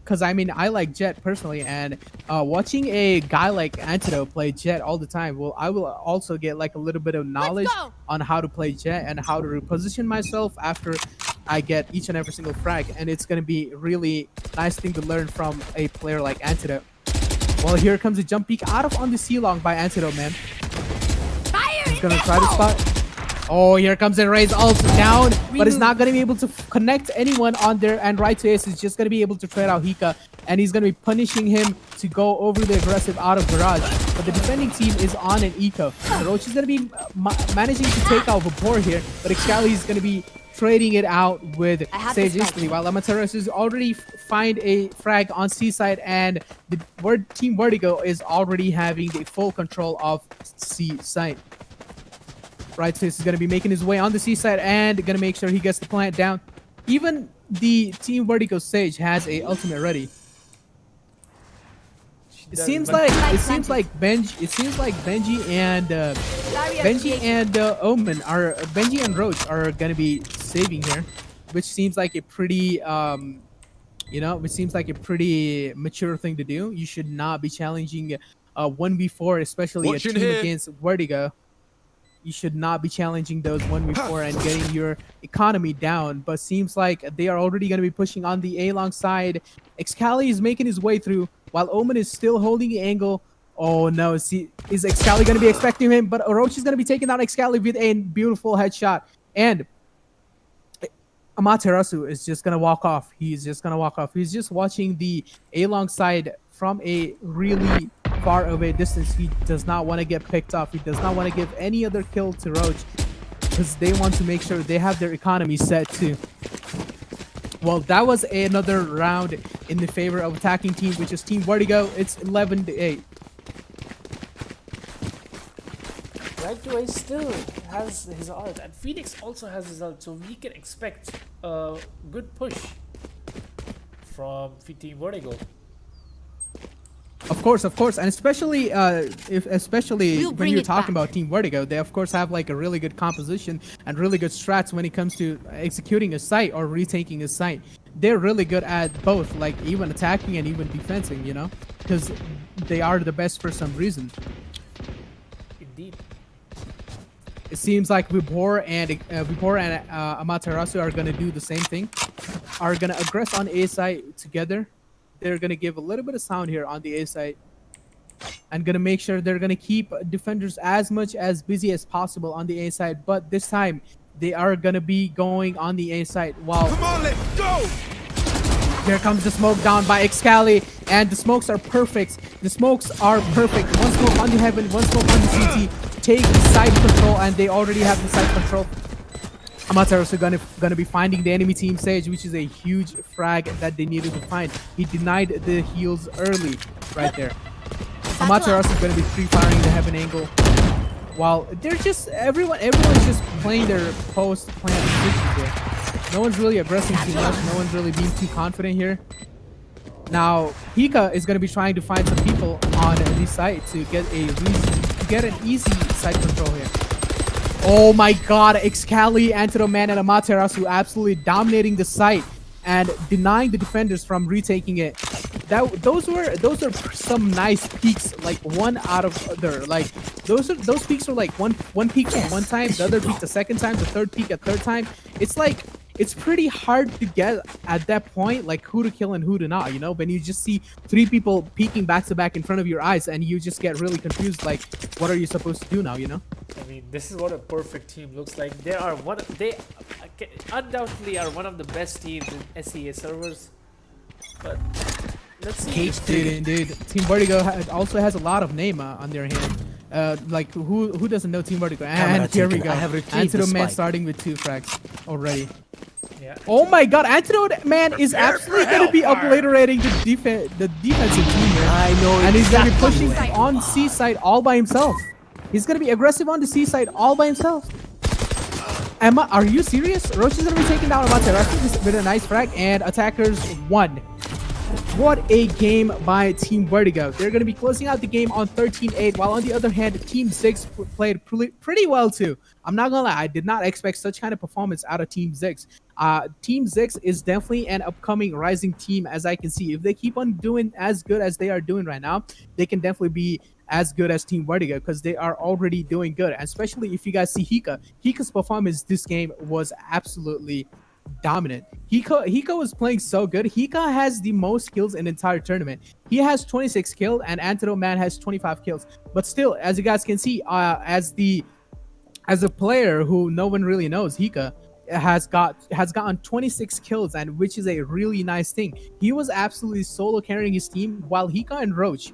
Because I mean, I like Jet personally, and watching a guy like Antero play Jet all the time, well, I will also get like a little bit of knowledge on how to play Jet and how to reposition myself after I get each and every single frag, and it's gonna be really nice thing to learn from a player like Antero. Well, here comes a jump peek out of on the C-Long by Antero, man. He's gonna try to spot. Oh, here comes a Raze ult down, but it's not going to be able to connect anyone on there, and right to Ace is just going to be able to trade out Hika, and he's going to be punishing him to go over the aggressive out of Garage. But the defending team is on an eco. So Roach is going to be managing to take out Vapor here, but Excali is going to be trading it out with Sage instantly, while Amaterasu is already find a frag on C side, and the Team Vertigo is already having the full control of C side. Right, so he's going to be making his way on the C side and going to make sure he gets the plant down. Even the Team Vertigo Sage has a ultimate ready. It seems like Benji and Roach are going to be saving here, which seems like a pretty pretty mature thing to do. You should not be challenging 1v4, especially a team against Vertigo. You should not be challenging those 1v4 and getting your economy down. But seems like they are already going to be pushing on the A-long side. Excali is making his way through, while Omen is still holding the angle. Oh no, is Excali going to be expecting him? But Orochi is going to be taking down Excali with a beautiful headshot. And Amaterasu is just going to walk off. He's just going to walk off. He's just watching the A-long side from a really far away distance. He does not want to get picked off. He does not want to give any other kill to Roach. because they want to make sure they have their economy set too. Well, that was another round in the favor of attacking team, which is Team Vertigo. It's 11-8. Right still has his ult, and Phoenix also has his ult, so we can expect a good push from Team Vertigo. Of course, and especially when you're talking about Team Vertigo, they of course have like a really good composition and really good strats when it comes to executing a site or retaking a site. They're really good at both, like even attacking and even defending, you know, because they are the best for some reason. Indeed. It seems like Vibor and Amaterasu are gonna do the same thing, are gonna aggress on A site together. They're gonna give a little bit of sound here on the A side and gonna make sure they're gonna keep defenders as much as busy as possible on the A side, but this time they are gonna be going on the A side. While Come on, let's go! here comes the smoke down by Excali, and the smokes are perfect. The smokes are perfect. One smoke on the heaven, one smoke on the CT. Take the side control, and they already have the side control. Amaterasu gonna be finding the enemy team Sage, which is a huge frag that they needed to find. He denied the heals early, right there. Amaterasu gonna be free-firing the heaven angle, while they're just everyone's just playing their post-plan positions here. No one's really aggressing too much. No one's really being too confident here. Now Hika is gonna be trying to find some people on the site to get an easy side control here. Oh my god, Excali, Antidoman, and Amaterasu absolutely dominating the site and denying the defenders from retaking it. Those are some nice peaks, like one out of other. Like those peaks are like one peak from one time, the other peak the second time, the third peak a third time. It's like it's pretty hard to get at that point, like who to kill and who to not, you know, when you just see three people peeking back to back in front of your eyes and you just get really confused, like what are you supposed to do now, you know? I mean, this is what a perfect team looks like. They undoubtedly are one of the best teams in SEA servers. But let's see. Dude, Team Vertigo also has a lot of name on their hand. Like who doesn't know Team Vertigo? And here we go. Antidote Man starting with 2 frags already. Yeah. Oh my god, Antidote Man is absolutely going to be obliterating the defensive team here. I know. And he's going to be pushing on C side all by himself. He's going to be aggressive on the C side all by himself. Emma, are you serious? Roche is going to be taking down Amaterasu with a nice frag, and attackers won. What a game by Team Vertigo. They're going to be closing out the game on 13-8, while on the other hand, Team Zegg played pretty well too. I'm not going to lie, I did not expect such kind of performance out of Team Zegg. Team Zegg is definitely an upcoming rising team, as I can see. If they keep on doing as good as they are doing right now, they can definitely be as good as Team Vertigo, because they are already doing good. And especially if you guys see Hika. Hika's performance this game was absolutely dominant. Hika was playing so good. Hika has the most kills in the entire tournament. He has 26 kills and Antidote Man has 25 kills. But still, as you guys can see, as a player who no one really knows, Hika has gotten 26 kills, and which is a really nice thing. He was absolutely solo carrying his team, while Hika and Roach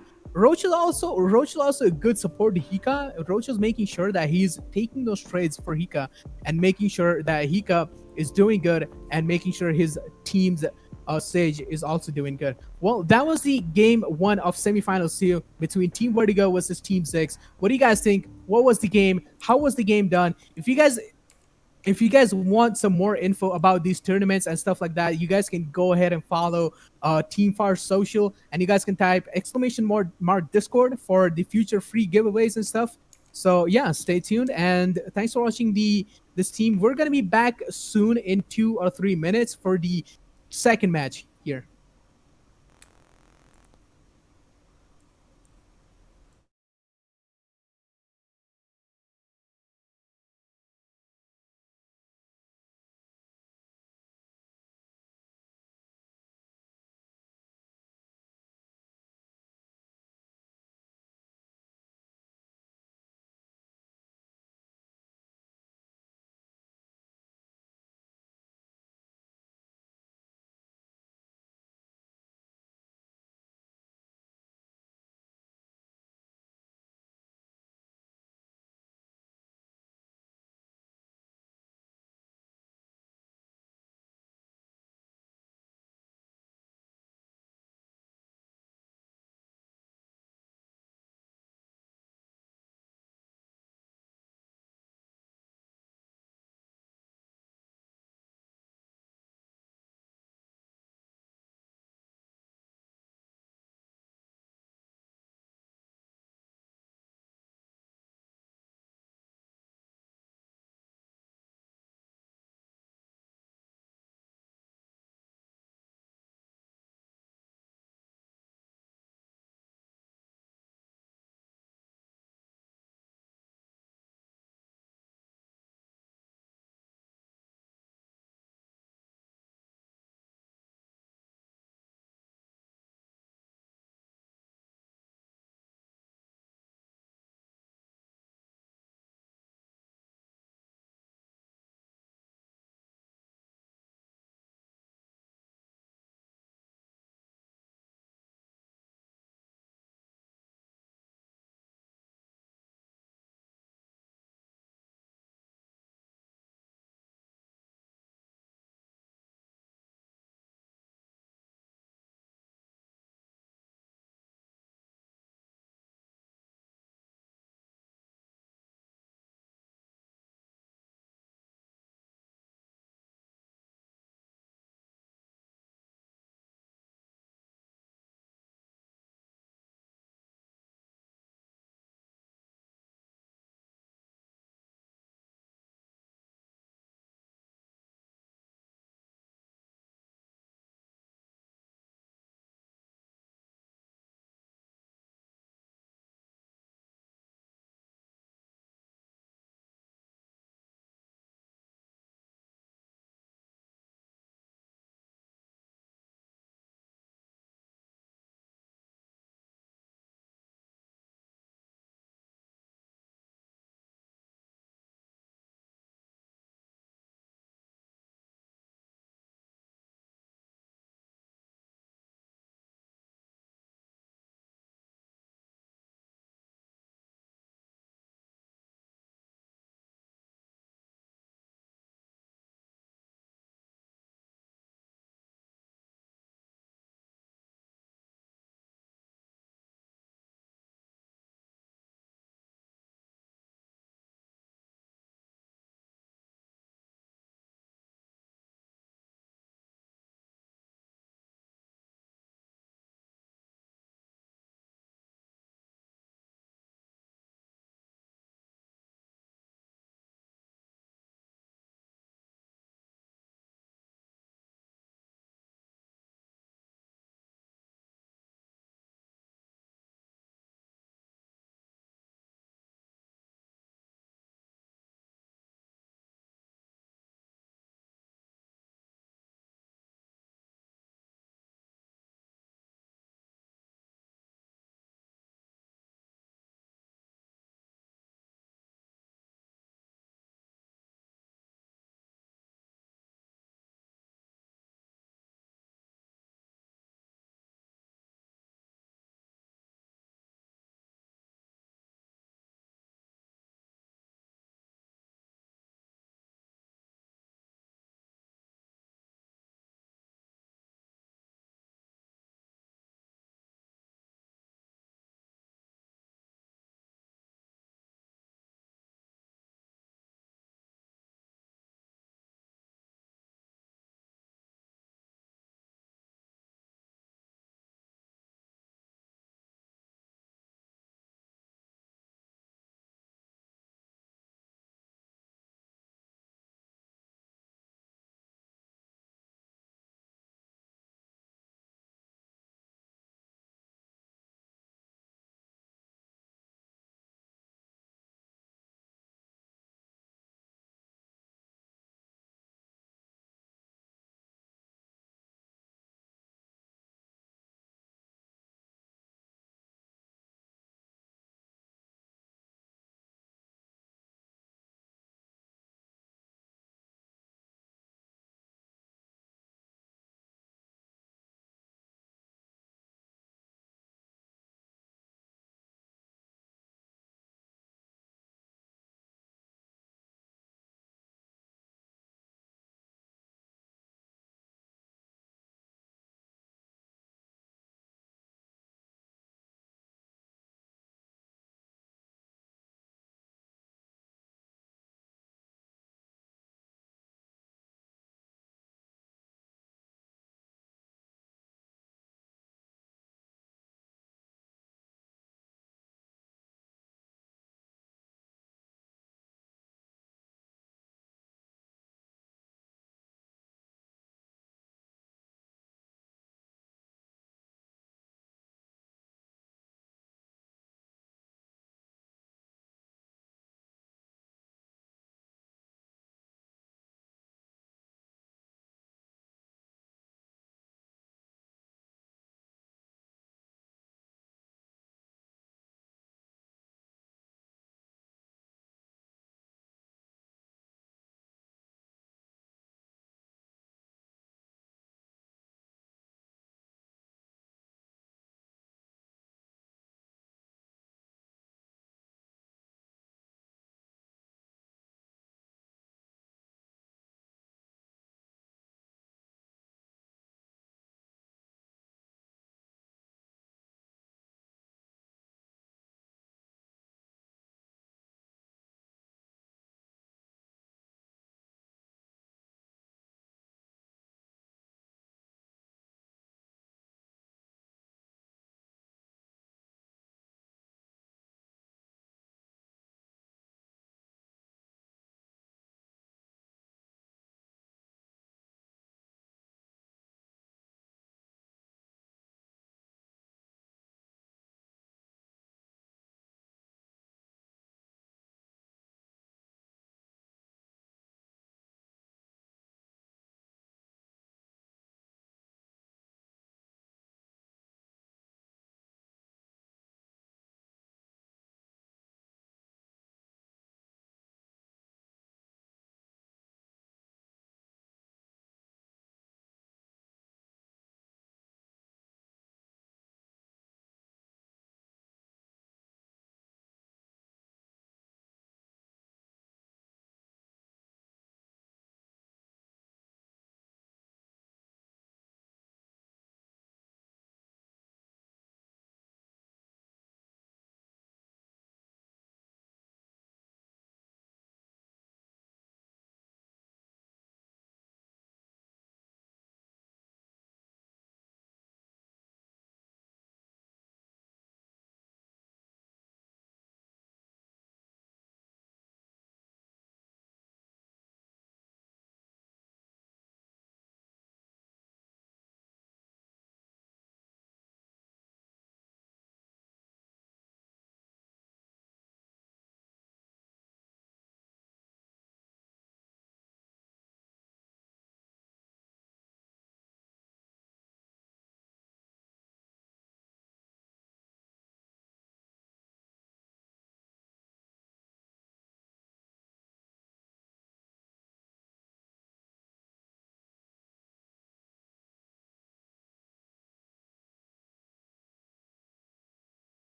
is also a good support to Hika. Roach is making sure that he's taking those trades for Hika and making sure that Hika is doing good and making sure his team's Sage is also doing good. Well, that was the game 1 of semifinals 2 between Team Vertigo versus Team Zegg. What do you guys think? What was the game? How was the game done? If you guys want some more info about these tournaments and stuff like that, you guys can go ahead and follow Team Far Social, and you guys can type !mark Discord for the future free giveaways and stuff. So yeah, stay tuned, and thanks for watching this team. We're gonna be back soon in 2 or 3 minutes for the second match here.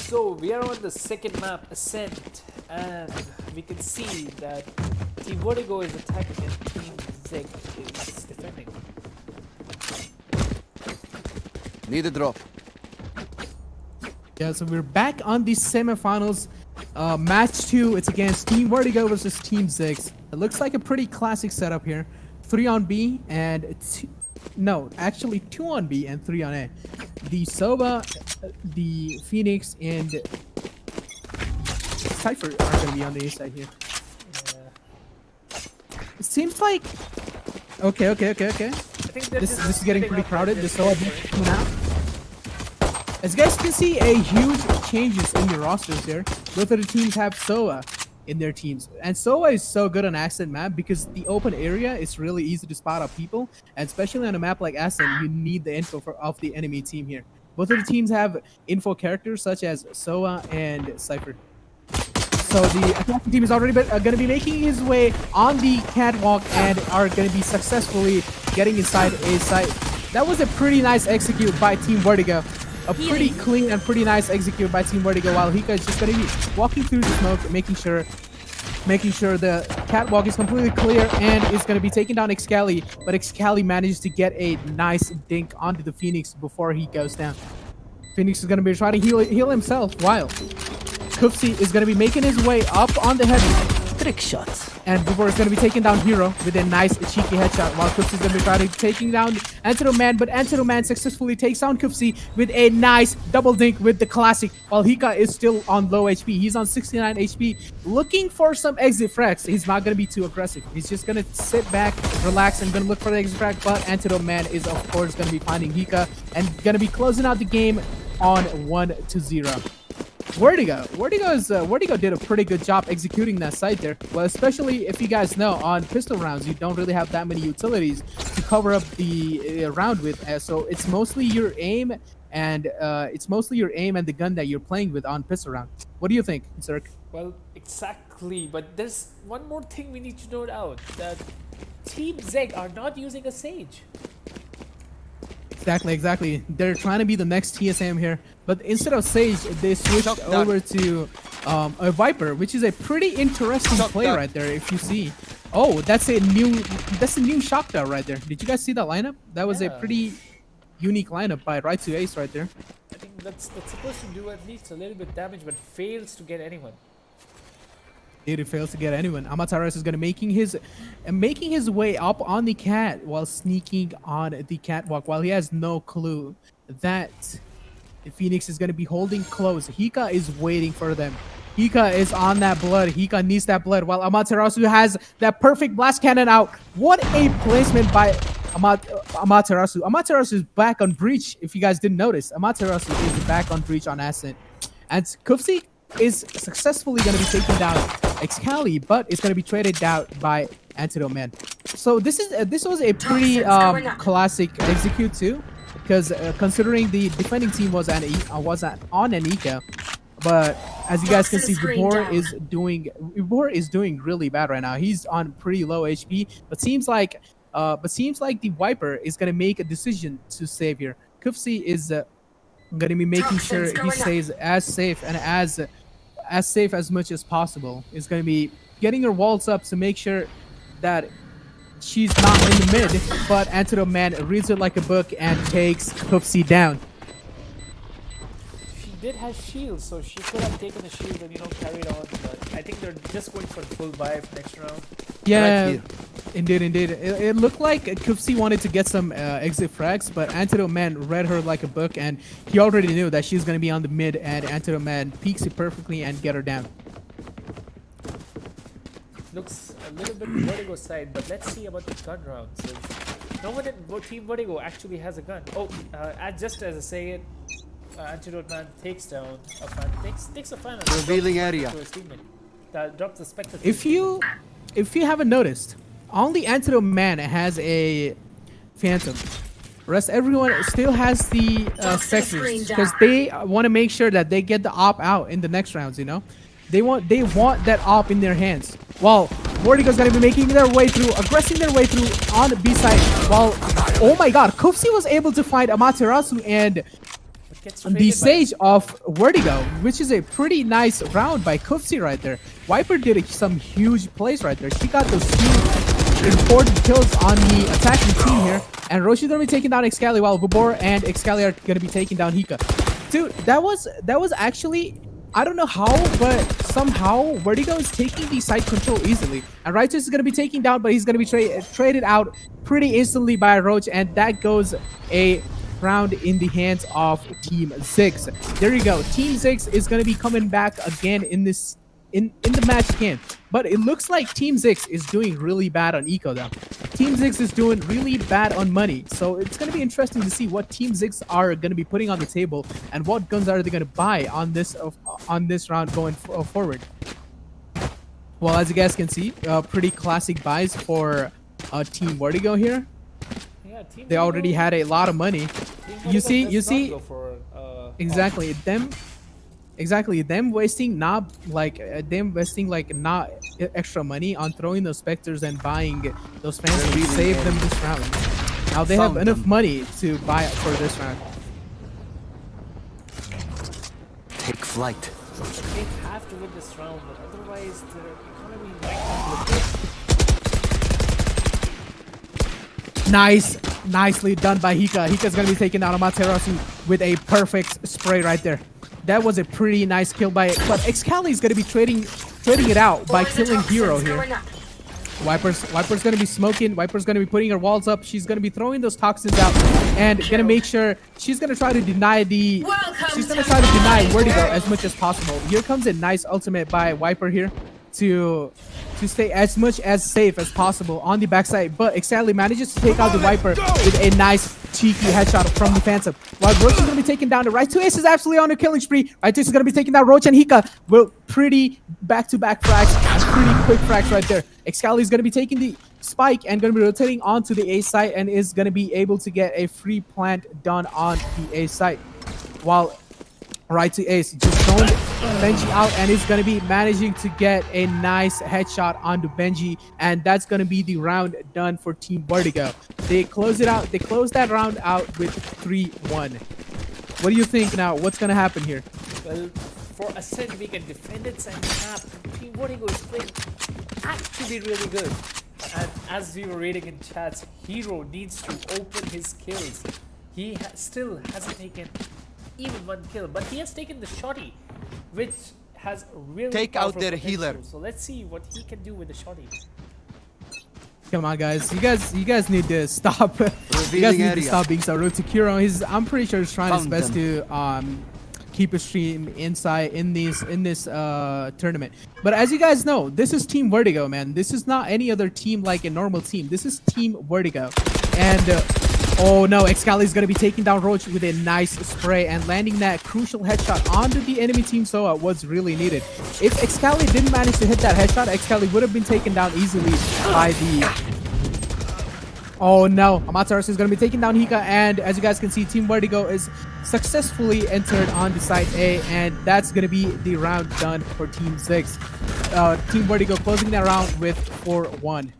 So we are on the second map, Ascent, and we can see that Team Vertigo is attacking and Team Zegg is defending. Need a drop. Yeah, so we're back on the semifinals. Match 2, it's against Team Vertigo versus Team Zegg. It looks like a pretty classic setup here. 3 on B and 2 on B and 3 on A. The Sova, the Phoenix, and Cypher are going to be on the A side here. It seems like... Okay. I think This is getting pretty crowded. The Sova coming out. As you guys can see, a huge changes in the rosters here. Both of the teams have Sova in their teams, and Sova is so good on Ascent map because the open area is really easy to spot out people, and especially on a map like Ascent, you need the info of the enemy team here. Both of the teams have info characters such as Sova and Cypher. So the attacking team is already going to be making his way on the catwalk and are going to be successfully getting inside A site. That was a pretty nice execute by Team Vertigo. A pretty clean and pretty nice execute by Team Vertigo, while Hika is just going to be walking through the smoke, making sure the catwalk is completely clear, and is going to be taking down Excali, but Excali manages to get a nice dink onto the Phoenix before he goes down. Phoenix is going to be trying to heal himself, while Kufsi is going to be making his way up on the heavy. Trick shots. And Bubor is going to be taking down Hero with a nice cheeky headshot, while Kufsi is going to be trying to taking down Antidote Man, but Antidote Man successfully takes down Kufsi with a nice double dink with the classic, while Hika is still on low HP. He's on 69 HP, looking for some exit frags. He's not going to be too aggressive. He's just going to sit back, relax, and going to look for the exit frag, but Antidote Man is, of course, going to be finding Hika and going to be closing out the game on 1-0. Vertigo did a pretty good job executing that site there. Well, especially if you guys know, on pistol rounds, you don't really have that many utilities to cover up the round with. So it's mostly your aim and the gun that you're playing with on pistol round. What do you think, Zerk? Well, exactly. But there's one more thing we need to note out, that Team Zegg are not using a Sage. Exactly. They're trying to be the next TSM here, but instead of Sage, they switched over to a Viper, which is a pretty interesting play right there. If you see, oh, that's a new shock dart right there. Did you guys see that lineup? That was a pretty unique lineup by Right to Ace right there. I think that's supposed to do at least a little bit damage, but fails to get anyone. It fails to get anyone. Amaterasu is going to making his way up on the cat while sneaking on the catwalk, while he has no clue that the Phoenix is going to be holding close. Hika is waiting for them. Hika is on that blood. Hika needs that blood, while Amaterasu has that perfect blast cannon out. What a placement by Amaterasu. Amaterasu is back on breach. If you guys didn't notice, Amaterasu is back on breach on Ascent, and Kufsi is successfully going to be taking down Excali, but it's going to be traded out by Antidote Man. So this was a pretty classic execute too, because considering the defending team was on an eco, but as you guys can see, Vibor is doing really bad right now. He's on pretty low HP, but seems like the Viper is going to make a decision to save here. Kufsi is going to be making sure he stays as safe and as safe as much as possible. Is going to be getting her walls up to make sure that she's not in the mid, but Antidote Man reads it like a book and takes Kufsi down. She did have shields, so she could have taken the shield and carried on, but I think they're just going for the full buy next round. Yeah, indeed. It looked like Kufsi wanted to get some exit frags, but Antidote Man read her like a book, and he already knew that she's going to be on the mid, and Antidote Man peeks it perfectly and get her down. Looks a little bit Vertigo side, but let's see about the gun round. So no one in Team Vertigo actually has a gun. Oh, just as I say it, Antidote Man takes down a fan. Takes a fan. Revealing area. To his teammate. Drops the Spectre. If you haven't noticed, only Antidote Man has a Phantom. Rest everyone still has the Spectres, because they want to make sure that they get the op out in the next rounds. They want that op in their hands. While Vertigo's gonna be making their way through, aggressing their way through on the B side. While, oh my God, Kufsi was able to find Amaterasu and gets the traded by- Sage of Vertigo, which is a pretty nice round by Kufsi right there. Viper did some huge plays right there. She got those huge important kills on the attacking team here. And Roshi's gonna be taking down Excali while Vubor and Excali are gonna be taking down Hika. Dude, that was actually, I don't know how, but somehow Vertigo is taking the side control easily. And Righteous is going to be taken down, but he's going to be traded out pretty instantly by Roach. And that goes a round in the hands of Team Zegg. There you go. Team Zegg is going to be coming back again in this in the match again. But it looks like Team Zegg is doing really bad on eco though. Team Zegg is doing really bad on money. So it's going to be interesting to see what Team Zegg are going to be putting on the table and what guns are they going to buy on this round going forward. Well, as you guys can see, pretty classic buys for Team Vertigo here. Yeah, Team They already Vertigo- had a lot of money. Team You Vertigo see, does you not see, go for, exactly them wasting not extra money on throwing those specters and buying those fans to save them this round. Now they have enough money to buy it for this round. Take flight. They have to win this round, but otherwise the economy might not look good. Nicely done by Hika. Hika's gonna be taking out Amaterasu with a perfect spray right there. That was a pretty nice kill by it, but Excali is gonna be trading it out by killing Hero here. Viper's gonna be smoking. Viper's gonna be putting her walls up. She's gonna be throwing those toxins out and gonna make sure she's gonna try to deny Vertigo as much as possible. Here comes a nice ultimate by Viper here to stay as much as safe as possible on the backside, but Excali manages to take out the Viper with a nice cheeky headshot from the Phantom. While Roach is going to be taken down, the right two aces absolutely on a killing spree. Right two is going to be taking down Roach and Hika will pretty back-to-back frags and pretty quick frags right there. Excali is going to be taking the spike and going to be rotating onto the A site and is going to be able to get a free plant done on the A site. While right to ace just throwing Benji out and is going to be managing to get a nice headshot onto Benji, and that's going to be the round done for Team Vertigo. They close it out. They close that round out with 3-1. What do you think now? What's going to happen here? Well, for Ascent, we can defend its and map. Team Vertigo is playing actually really good. And as we were reading in chats, Hero needs to open his kills. He still hasn't taken even one kill, but he has taken the shotty, which has really Take out powerful their potential. healer. So let's see what he can do with the shotty. Come on, guys. You guys need to stop. You guys Revealing need to area. stop being so rude to Kiro. I'm pretty sure he's trying his Found best them. to keep a stream inside in this tournament. But as you guys know, this is Team Vertigo, man. This is not any other team like a normal team. This is Team Vertigo, and oh no, Excali is going to be taking down Roach with a nice spray and landing that crucial headshot onto the enemy team, so it was really needed. If Excali didn't manage to hit that headshot, Excali would have been taken down easily by the... Oh no, Amaterasu is going to be taking down Hika, and as you guys can see, Team Vertigo is successfully entered on the side A, and that's going to be the round done for Team Zegg. Team Vertigo closing that round with 4-1.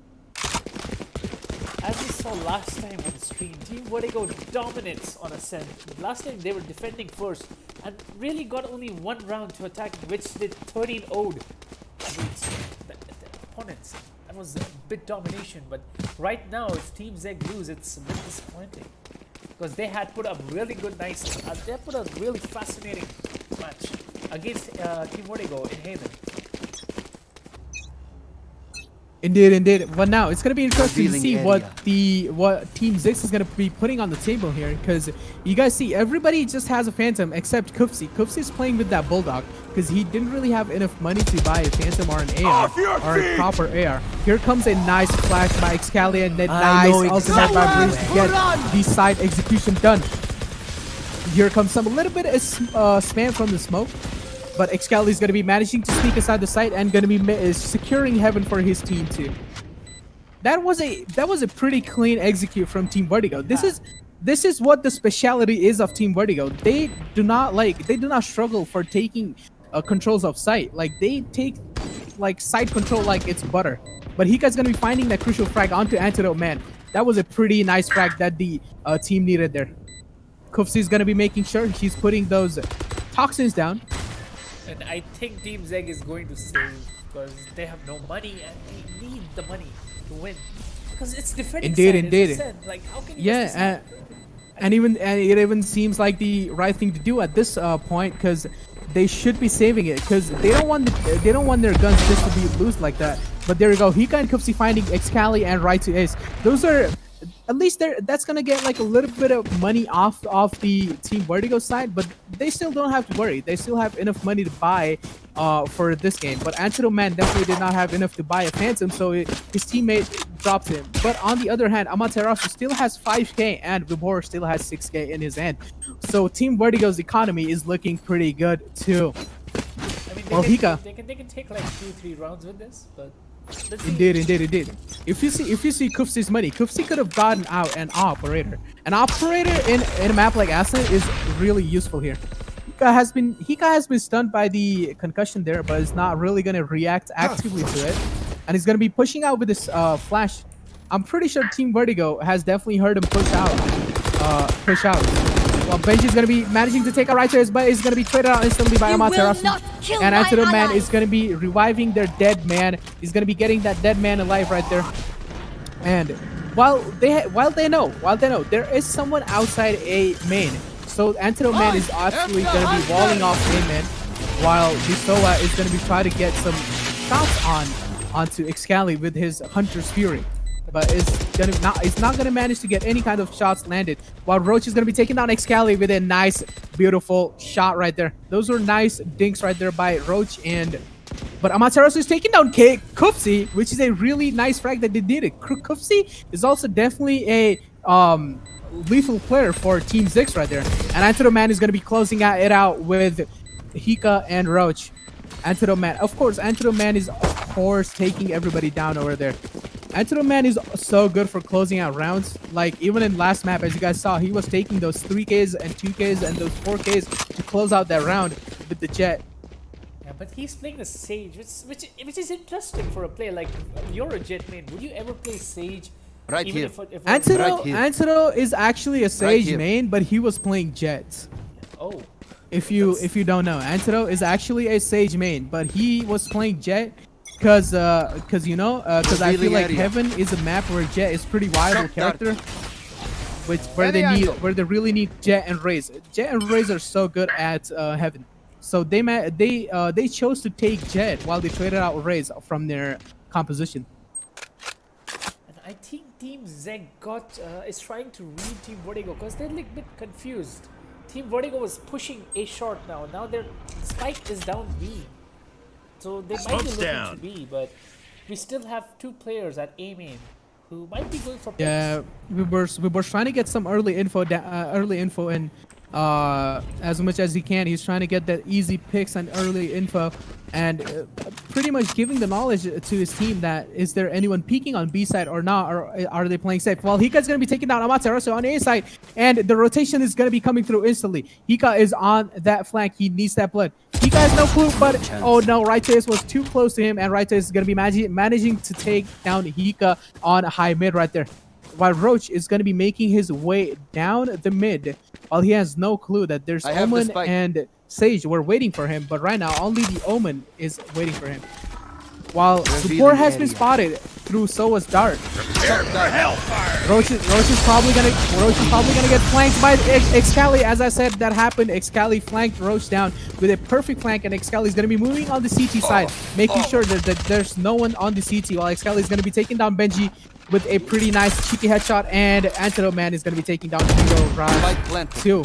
As we saw last time on the stream, Team Vertigo dominates on Ascent. Last time they were defending first and really got only one round to attack, which they 13-0'd against the opponents. That was a bit domination, but right now if Team Zegg lose, it's a bit disappointing because they had put up really good, they had put a really fascinating match against Team Vertigo in Haven. Indeed. But now it's gonna be interesting to Revealing see area. what Team Zegg is gonna be putting on the table here, because you guys see everybody just has a Phantom except Kufsi. Kufsi is playing with that Bulldog because he didn't really have enough money to buy a Phantom or an AR or a proper AR. Here comes a nice flash by Excali and that nice ultimate by Breeze to get the side execution done. Here comes a little bit of spam from the smoke. But Excali is going to be managing to sneak inside the site and going to be securing heaven for his team too. That was a pretty clean execute from Team Vertigo. This is what the speciality is of Team Vertigo. They do not struggle for taking controls of site. Like they take like site control like it's butter. But Hika's going to be finding that crucial frag onto Antidote Man. That was a pretty nice frag that the team needed there. Kufsi is gonna be making sure he's putting those toxins down. And I think Team Zegg is going to save because they have no money and they need the money to win. Because it's defending Indeed, side, as indeed. you said. Like, how can you Yeah, and it even seems like the right thing to do at this point, because they should be saving it, because they don't want their guns just to be loose like that. But there we go, Hika and Kufsi finding Excali and right to ace. Those are at least that's gonna get like a little bit of money off the Team Vertigo side, but they still don't have to worry. They still have enough money to buy for this game. But Antidote Man definitely did not have enough to buy a Phantom, so his teammate dropped him. But on the other hand, Amaterasu still has 5k and Vibor still has 6k in his hand. So Team Vertigo's economy is looking pretty good too. I mean, Well, Hika. They can take like 2-3 rounds with this, but let's see. Indeed. If you see Kufsi's money, Kufsi could have gotten out an operator. An operator in a map like Ascent is really useful here. Hika has been stunned by the concussion there, but is not really gonna react actively to it, and he's gonna be pushing out with this flash. I'm pretty sure Team Vertigo has definitely heard him push out. Well, Benji's gonna be managing to take a right to his, but is gonna be traded out instantly by Amaterasu. And Antidote Man is gonna be reviving their dead man. He's gonna be getting that dead man alive right there. And while they know there is someone outside A main, so Antidote Man is actually gonna be walling off A main, while Disoa is gonna be trying to get some shots onto Excali with his Hunter's Fury. But it's not gonna manage to get any kind of shots landed. While Roach is gonna be taking down Excali with a nice, beautiful shot right there. Those were nice dinks right there by Roach, but Amaterasu is taking down Kufsi, which is a really nice frag that they did it. Kufsi is also definitely a lethal player for Team Zix right there. And Antidote Man is gonna be closing it out with Hika and Roach. Antidote Man, of course, is taking everybody down over there. Antidote Man is so good for closing out rounds. Like, even in last map, as you guys saw, he was taking those 3Ks and 2Ks and those 4Ks to close out that round with the Jet. Yeah, but he's playing the Sage, which is interesting for a player. Like, you're a Jet main. Would you ever play Sage? Right even here. If Antidote is actually a Sage here. main, but he was playing Jet. Oh. If you don't know, Antidote is actually a Sage main, but he was playing Jet because I feel like Heaven is a map where Jet is pretty viable character, where they really need Jet and Raze. Jet and Raze are so good at Heaven, so they chose to take Jet while they traded out Raze from their composition. And I think Team Zegg is trying to read Team Vertigo because they're like a bit confused. Team Vertigo was pushing A short now. Now their spike is down B. So they might be looking to B, but we still have 2 players at A main who might be going for picks. Yeah, we were trying to get some early info in as much as he can. He's trying to get that easy picks and early info, and pretty much giving the knowledge to his team that is there anyone peeking on B side or not, or are they playing safe? Well, Hika's going to be taking down Amaterasu on A side, and the rotation is going to be coming through instantly. Hika is on that flank. He needs that blood. Hika has no clue, but oh no, Right Ace was too close to him, and Right Ace is going to be managing to take down Hika on high mid right there. While Roach is going to be making his way down the mid, while he has no clue that there's Omen and Sage were waiting for him, but right now only the Omen is waiting for him. While support has been spotted through Soa's dart. Roach is probably gonna get flanked by Excali. As I said, that happened. Excali flanked Roach down with a perfect flank, and Excali is gonna be moving on the CT side, making sure that there's no one on the CT. While Excali is gonna be taking down Benji with a pretty nice cheeky headshot, and Antidote Man is gonna be taking down Hero Round 2.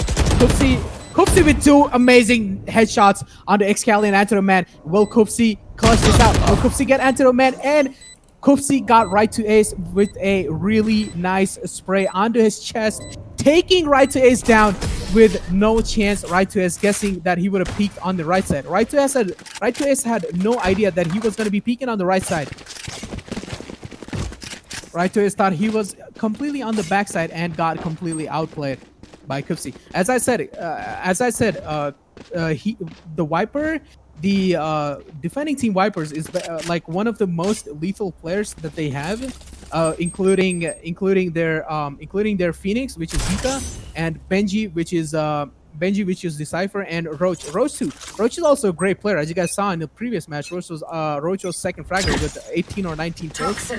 Kupsi with 2 amazing headshots on the Excali and Antidote Man. Will Kupsi clutch this out? Will Kupsi get Antidote Man? And Kupsi got Right to Ace with a really nice spray onto his chest, taking Right to Ace down with no chance. Right to Ace guessing that he would have peeked on the right side. Right to Ace had no idea that he was going to be peeking on the right side. Right to Ace thought he was completely on the backside and got completely outplayed by Kupsi. As I said, the Viper, the defending team Vipers is like one of the most lethal players that they have. including their Phoenix, which is Hika, and Benji, which is Decipher, and Roach. Roach too. Roach is also a great player, as you guys saw in the previous match. Roach was second fragger with 18 or 19 kills,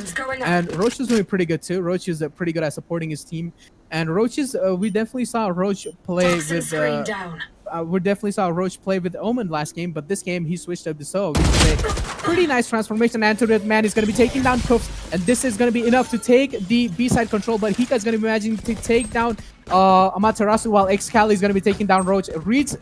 and Roach is doing pretty good too. Roach is pretty good at supporting his team, and Roach is we definitely saw Roach play with. We definitely saw Roach play with Omen last game, but this game he switched up to So, which is a pretty nice transformation. And man is going to be taking down Koofs, and this is going to be enough to take the B-side control, but Hika is going to be managing to take down Amaterasu, while Excali is going to be taking down Roach. Reads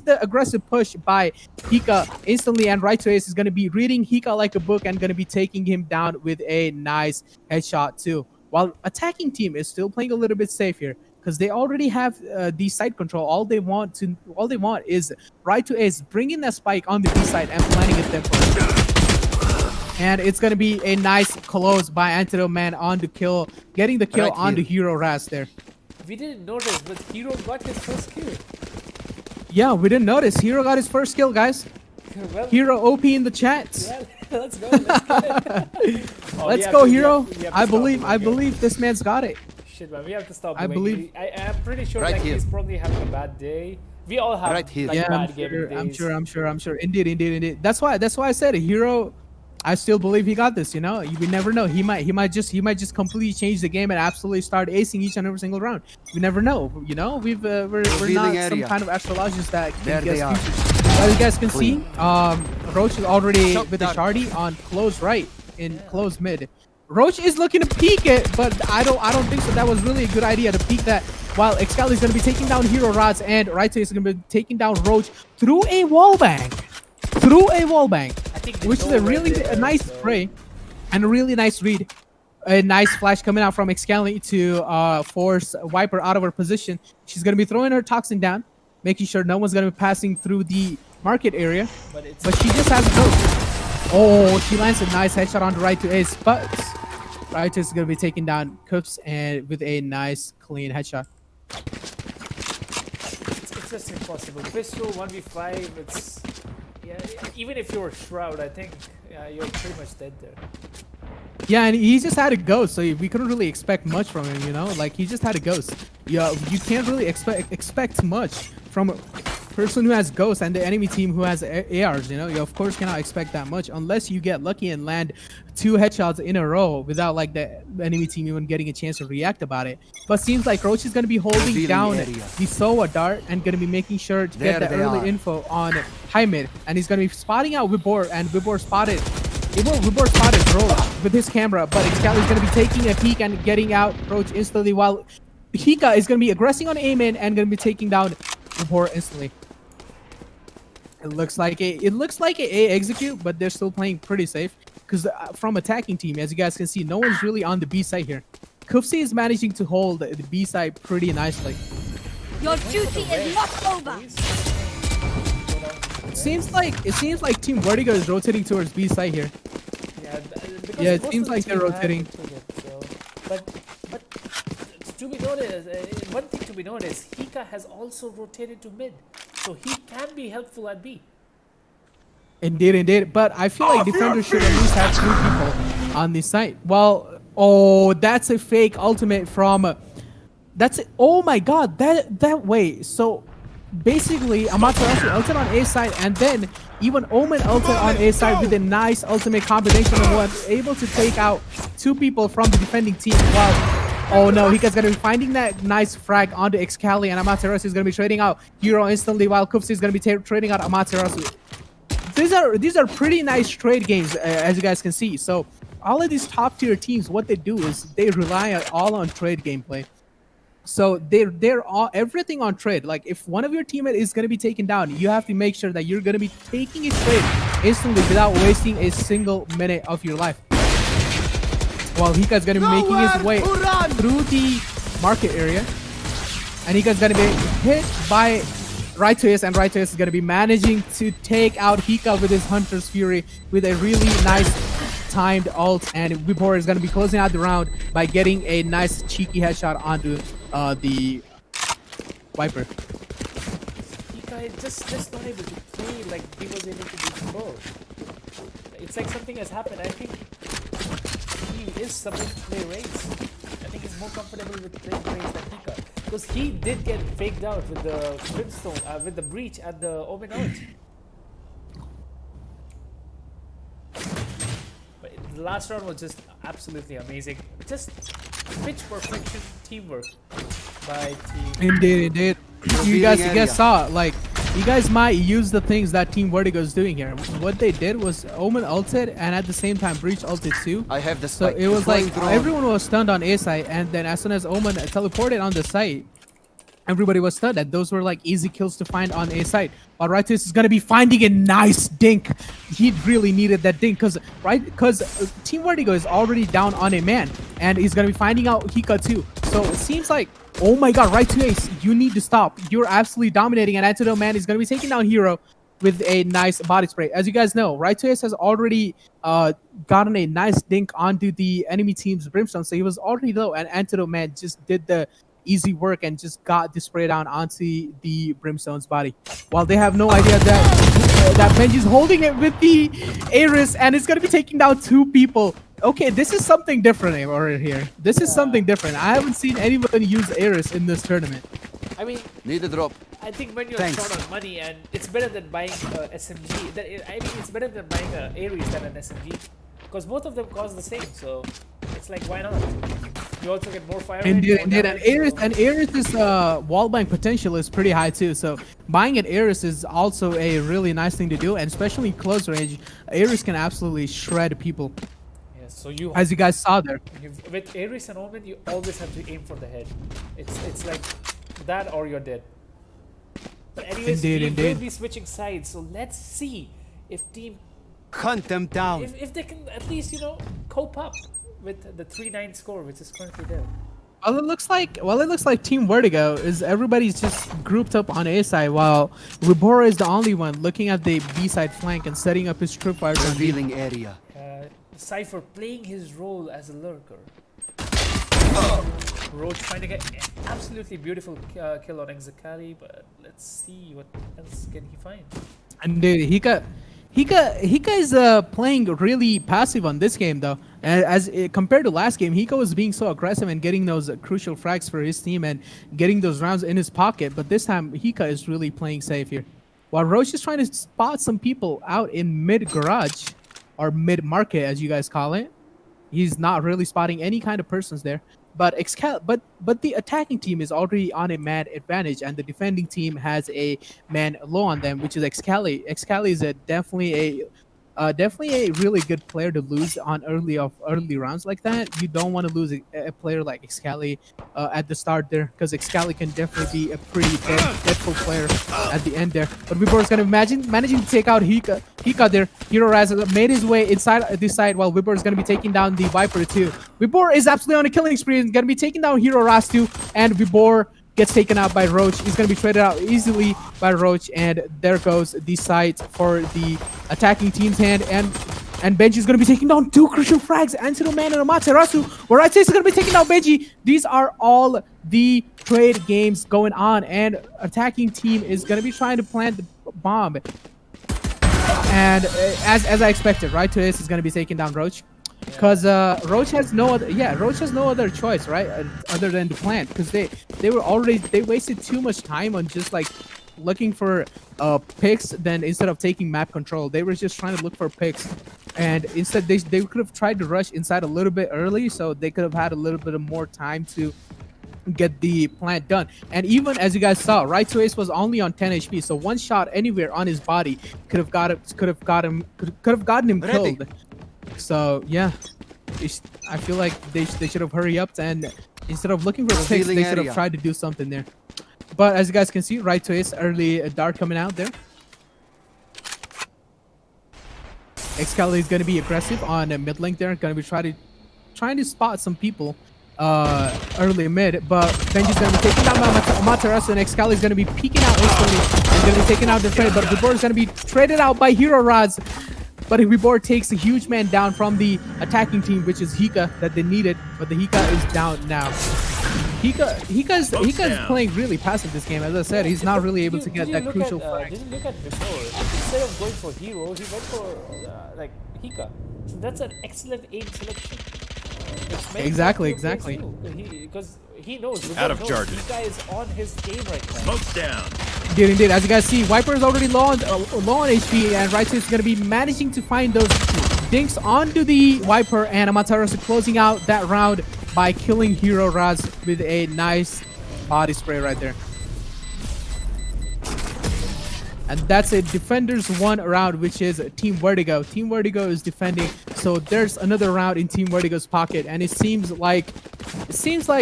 the aggressive push by Hika instantly, and Right to Ace is going to be reading Hika like a book and going to be taking him down with a nice headshot too. While attacking team is still playing a little bit safe here, because they already have the side control. All they want is Right to Ace bringing that spike on the B side and planting it there for. And it's gonna be a nice close by Antidote Man on the kill, getting the kill on the Hero Raz there. We didn't notice, but Hero got his first kill. Yeah, we didn't notice. Hero got his first kill, guys. Well, Hero OP in the chat. yeah, let's go. Let's get it. Oh, Let's go, Hero. we have to I stop believe blinking. this man's got it. Shit, man, we have to stop. I blinking. believe- I'm pretty sure Right like here. he's probably having a bad day. We all have Right here. like Yeah, bad gaming days. I'm sure. Indeed. That's why I said it. Hero. I still believe he got this. You know, we never know. He might just completely change the game and absolutely start acing each and every single round. We never know. You know, we're not some area. kind of astrologist that There can they guess are. futures. As you guys can see, Roach is already Shot with the down. Shardy on close right in close mid. Roach is looking to peek it, but I don't think so. That was really a good idea to peek that. While Excali is going to be taking down Hero Rods, and Right is going to be taking down Roach through a wallbang. I think they Which is know a where really they are, nice so- spray and a really nice read. A nice flash coming out from Excali to force Viper out of her position. She's going to be throwing her toxin down, making sure no one's going to be passing through the market area. But it's But she just has a ghost. Oh, she lands a nice headshot on the Right to Ace, but Right is going to be taking down Coops and with a nice clean headshot. it's just impossible. Pistol 1v5. It's even if you're Shroud, I think you're pretty much dead there. Yeah, and he just had a ghost, so we couldn't really expect much from him, you know? Like, he just had a ghost. Yeah, you can't really expect much from a person who has ghosts and the enemy team who has ARs, you know? You, of course, cannot expect that much unless you get lucky and land 2 headshots in a row without, like, the enemy team even getting a chance to react about it. But seems like Roach is going to be holding Revealing down area. the Soa dart and going to be making sure to get There the they early are. info on high mid. And he's going to be spotting out Vibor, and Vibor spotted Roach with his camera, but Excali is going to be taking a peek and getting out Roach instantly, while Hika is going to be aggressing on Amen and going to be taking down Vibor instantly. It looks like a execute, but they're still playing pretty safe because from attacking team, as you guys can see, no one's really on the B side here. Kufsi is managing to hold the B side pretty nicely. Your duty is not over. It seems like Team Vertigo is rotating towards B side here. Because Yeah, it most seems of the like they're team have rotating. included, so. But to be noticed, one thing to be noticed, Hika has also rotated to mid, so he can be helpful at B. Indeed. But I feel like defenders should at least have 2 people on this side. Well, oh, that's a fake ultimate from. Oh my God, that way. So basically, Amaterasu ulted on A side, and then even Omen ulted on A side with a nice ultimate combination and was able to take out 2 people from the defending team. Wow. Oh no, Hika's gonna be finding that nice frag onto Excali, and Amaterasu is gonna be trading out Hero instantly, while Kufsi is gonna be trading out Amaterasu. These are pretty nice trade games, as you guys can see. So all of these top tier teams, what they do is they rely all on trade gameplay. So they're all everything on trade. Like if one of your teammates is gonna be taken down, you have to make sure that you're gonna be taking a trade instantly without wasting a single minute of your life. While Hika's gonna be making his way through the market area, and Hika's gonna be hit by Righteous, and Righteous is gonna be managing to take out Hika with his Hunter's Fury with a really nice timed ult, and Vibor is gonna be closing out the round by getting a nice cheeky headshot onto the Viper. Hika is just not able to play like he was able to do before. It's like something has happened. I think he is supposed to play Raze. I think he's more comfortable with playing Raze than Hika. Because he did get faked out with the Brimstone, with the breach at the Omen ult. But the last round was just absolutely amazing. Just pitch perfection teamwork by team. Indeed. You guys saw, like, you guys might use the things that Team Vertigo is doing here. What they did was Omen ulted, and at the same time Breach ulted too. I have the So spike. it was like Deploying drone. everyone was stunned on A site, and then as soon as Omen teleported on the site, everybody was stunned. And those were like easy kills to find on A site. But Righteous is gonna be finding a nice dink. He really needed that dink because Team Vertigo is already down on a man, and he's gonna be finding out Hika too. So it seems like, oh my god, right to Ace, you need to stop. You're absolutely dominating, and Antidote Man is going to be taking down Hero with a nice body spray. As you guys know, right to Ace has already gotten a nice dink onto the enemy team's Brimstone, so he was already low, and Antidote Man just did the easy work and just got the spray down onto the Brimstone's body. While they have no idea that Benji's holding it with the Ares, and it's going to be taking down 2 people. Okay, this is something different over here. This is something different. I haven't seen anyone use Ares in this tournament. I mean, Need a drop. I think when you're Thanks. short on money, and it's better than buying SMG. I mean, it's better than buying Ares than an SMG, because both of them cost the same. So it's like, why not? You also get more fire. Indeed. And Ares' wallbang potential is pretty high too. So buying an Ares is also a really nice thing to do, and especially in close range, Ares can absolutely shred people. So you, As you guys saw there. with Ares and Omen, you always have to aim for the head. It's like that or you're dead. But anyways, we will be switching sides. So let's see if team, Hunt them down. if they can at least, you know, cope up with the 3-9 score, which is currently there. Well, it looks like Team Vertigo is everybody's just grouped up on A side, while Ribora is the only one looking at the B side flank and setting up his tripwires on B. Revealing area. Cypher playing his role as a lurker. Roach finding an absolutely beautiful kill on Exakali, but let's see what else can he find. And dude, Hika is playing really passive on this game though. As compared to last game, Hika was being so aggressive and getting those crucial frags for his team and getting those rounds in his pocket. But this time, Hika is really playing safe here. While Roach is trying to spot some people out in mid garage, or mid market as you guys call it. He's not really spotting any kind of persons there. But the attacking team is already on a man advantage, and the defending team has a man low on them, which is Excali. Excali is definitely a really good player to lose on early rounds like that. You don't want to lose a player like Excali at the start there, because Excali can definitely be a pretty deadful player at the end there. But Vibor is gonna managing to take out Hika there. Hero Raz made his way inside this side, while Vibor is gonna be taking down the Viper too. Vibor is absolutely on a killing spree. He's gonna be taking down Hero Raz too, and Vibor gets taken out by Roach. He's going to be traded out easily by Roach, and there goes the site for the attacking team's hand. And Benji's going to be taking down 2 crucial frags, Antidote Man and Amaterasu. Where I'd say is going to be taking down Benji. These are all the trade games going on, and attacking team is going to be trying to plant the bomb. And as I expected, right to this is going to be taking down Roach. Because Roach has no other choice, right, other than to plant, because they wasted too much time on just like looking for picks. Then instead of taking map control, they were just trying to look for picks, and instead they could have tried to rush inside a little bit early, so they could have had a little bit of more time to get the plant done. And even as you guys saw, right to Ace was only on 10 HP, so one shot anywhere on his body could have gotten him killed. So yeah, I feel like they should have hurried up, and instead of looking for picks, they should have tried to do something there. But as you guys can see, right to Ace, early dart coming out there. Excalibur is going to be aggressive on mid link there, going to be trying to spot some people early mid, but Benji's going to be taking down Amaterasu, and Excalibur is going to be peeking out instantly and going to be taking out the trade, but Vibor is going to be traded out by Hero Raz. But Vibor takes a huge man down from the attacking team, which is Hika, that they needed, but the Hika is down now. Hika is playing really passive this game. As I said, he's not really able to get that crucial frag. Did you look at Vibor? Instead of going for Hero, he went for like Hika. So that's an excellent aim selection. Exactly. Because he knows. Out of knows charges. This guy is on his game right now. Smoke's down. Indeed. As you guys see, Viper is already low on HP, and Right is going to be managing to find those dinks onto the Viper, and Amaterasu closing out that round by killing Hero Raz with a nice body spray right there. And that's a Defenders 1 round, which is Team Vertigo. Team Vertigo is defending, so there's another round in Team Vertigo's pocket, and it seems like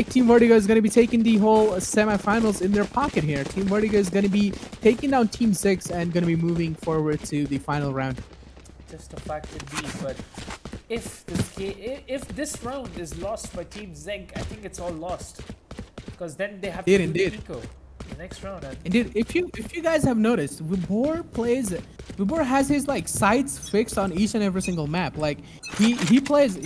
Team Vertigo is going to be taking the whole semifinals in their pocket here. Team Vertigo is going to be taking down Team 6 and going to be moving forward to the final round. Just a fact indeed, but if this round is lost by Team Zegg, I think it's all lost. Because then they have to do the eco. The next round. Indeed, if you guys have noticed, Vibor has his like sights fixed on each and every single map. Like he plays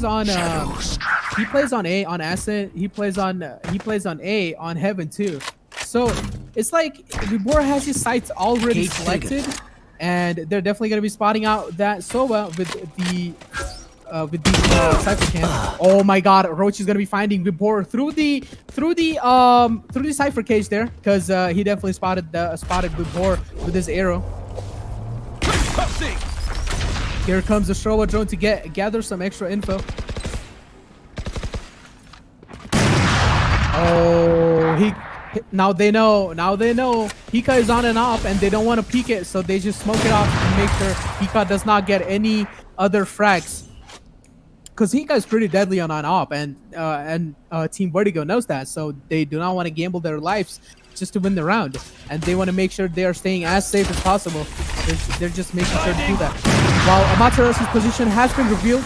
on A on Ascent, he plays on A on Heaven too. So it's like Vibor has his sights already selected, and they're definitely gonna be spotting out that Sova with the Cypher Cam. Oh my god, Roach is gonna be finding Vibor through the Cypher cage there, because he definitely spotted Vibor with his arrow. Here comes the Showa drone to gather some extra info. Oh, now they know Hika is on and off, and they don't want to peek it, so they just smoke it off and make sure Hika does not get any other frags. Because Hika is pretty deadly on op, and Team Vertigo knows that, so they do not want to gamble their lives just to win the round, and they want to make sure they are staying as safe as possible. They're just making sure to do that. While Amaterasu's position has been revealed,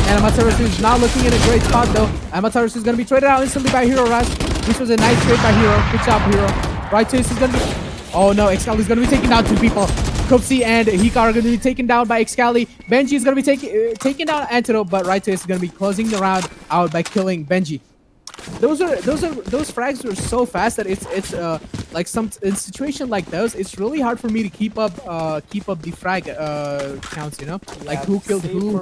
and Amaterasu is not looking in a great spot though. Amaterasu is going to be traded out instantly by Hero Raz. This was a nice trade by Hero. Good job, Hero. Right Twist is going to be... Oh no, Excalibur is going to be taking down 2 people. Kopsi and Hika are going to be taken down by Excalibur. Benji is going to be taking down Antidote, but Right Twist is going to be closing the round out by killing Benji. Those frags are so fast that it's like in situation like those, it's really hard for me to keep up the frag counts, you know, like who killed who.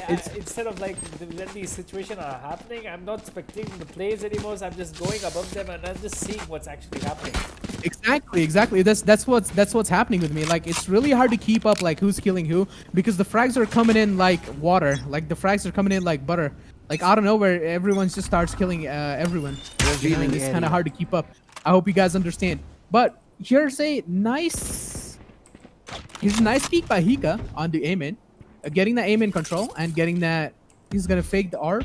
Instead of like when these situations are happening, I'm not spectating the plays anymore. So I'm just going above them and I'm just seeing what's actually happening. Exactly. That's what's happening with me. Like it's really hard to keep up like who's killing who, because the frags are coming in like water. Like the frags are coming in like butter. Like out of nowhere, everyone just starts killing everyone. You know, it's kind of hard to keep up. I hope you guys understand. But here's a nice peek by Hika on the aim in, getting that aim in control and getting that. He's gonna fake the ARP,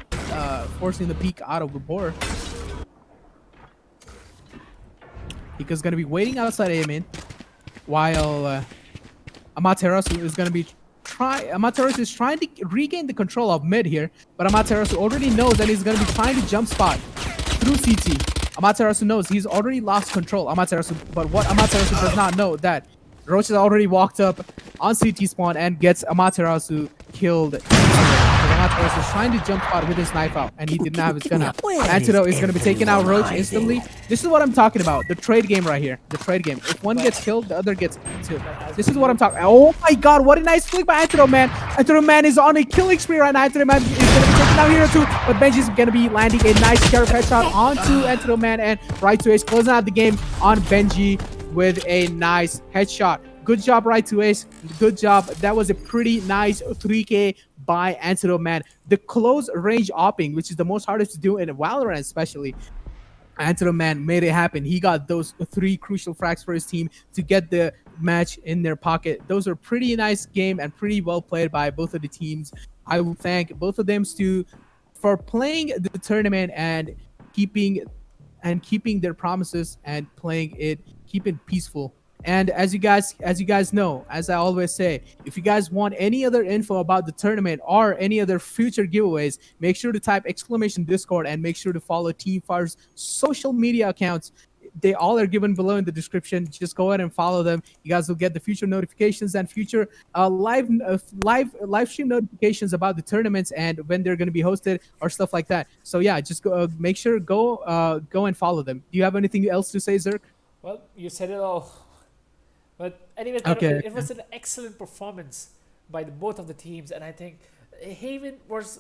forcing the peek out of the board. Hika's gonna be waiting outside aim in, while Amaterasu is gonna be Amaterasu is trying to regain the control of mid here, but Amaterasu already knows that he's going to be trying to jump spot through CT. Amaterasu knows he's already lost control. But what Amaterasu does not know that Roach has already walked up on CT spawn and gets Amaterasu killed. Amaterasu is trying to jump spot with his knife out, and he didn't have his gun out. Antidote is going to be taking out Roach instantly. This is what I'm talking about. The trade game right here. The trade game. If one gets killed, the other gets killed. This is what I'm talking. Oh my god, what a nice flick by Antidote Man. Antidote Man is on a killing spree right now. Antidote Man is going to be taking out Hero too, but Benji's going to be landing a nice carry headshot onto Antidote Man, and Right to Ace closing out the game on Benji with a nice headshot. Good job, Right to Ace. Good job. That was a pretty nice 3K by Antidote Man. The close range opping, which is the most hardest to do in Valorant especially, Antidote Man made it happen. He got those 3 crucial frags for his team to get the match in their pocket. Those are pretty nice game and pretty well played by both of the teams. I will thank both of them for playing the tournament and keeping their promises and keeping peaceful. And as you guys know, as I always say, if you guys want any other info about the tournament or any other future giveaways, make sure to type !Discord and make sure to follow Team Fire's social media accounts. They all are given below in the description. Just go ahead and follow them. You guys will get the future notifications and future live stream notifications about the tournaments and when they're going to be hosted or stuff like that. So yeah, just make sure go and follow them. Do you have anything else to say, Zerk? Well, you said it all. But anyway, okay. It was an excellent performance by both of the teams, and I think Haven was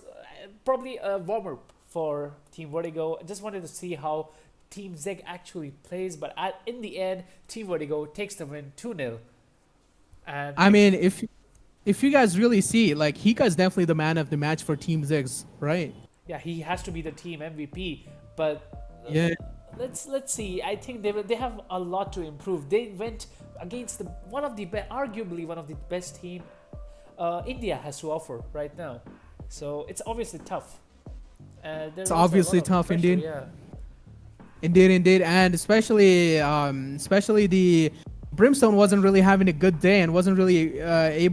probably a warm up for Team Vertigo. I just wanted to see how Team Zegg actually plays, but in the end, Team Vertigo takes the win 2-0. And I mean, if you guys really see, like, Hika's definitely the man of the match for Team Ziggs, right? yeah, he has to be the team MVP. But Yeah. let's see. I think they have a lot to improve. They went against arguably one of the best team India has to offer right now. So it's obviously tough. It's obviously tough, indeed. Yeah. Indeed, and especially the Brimstone wasn't really having a good day and wasn't really able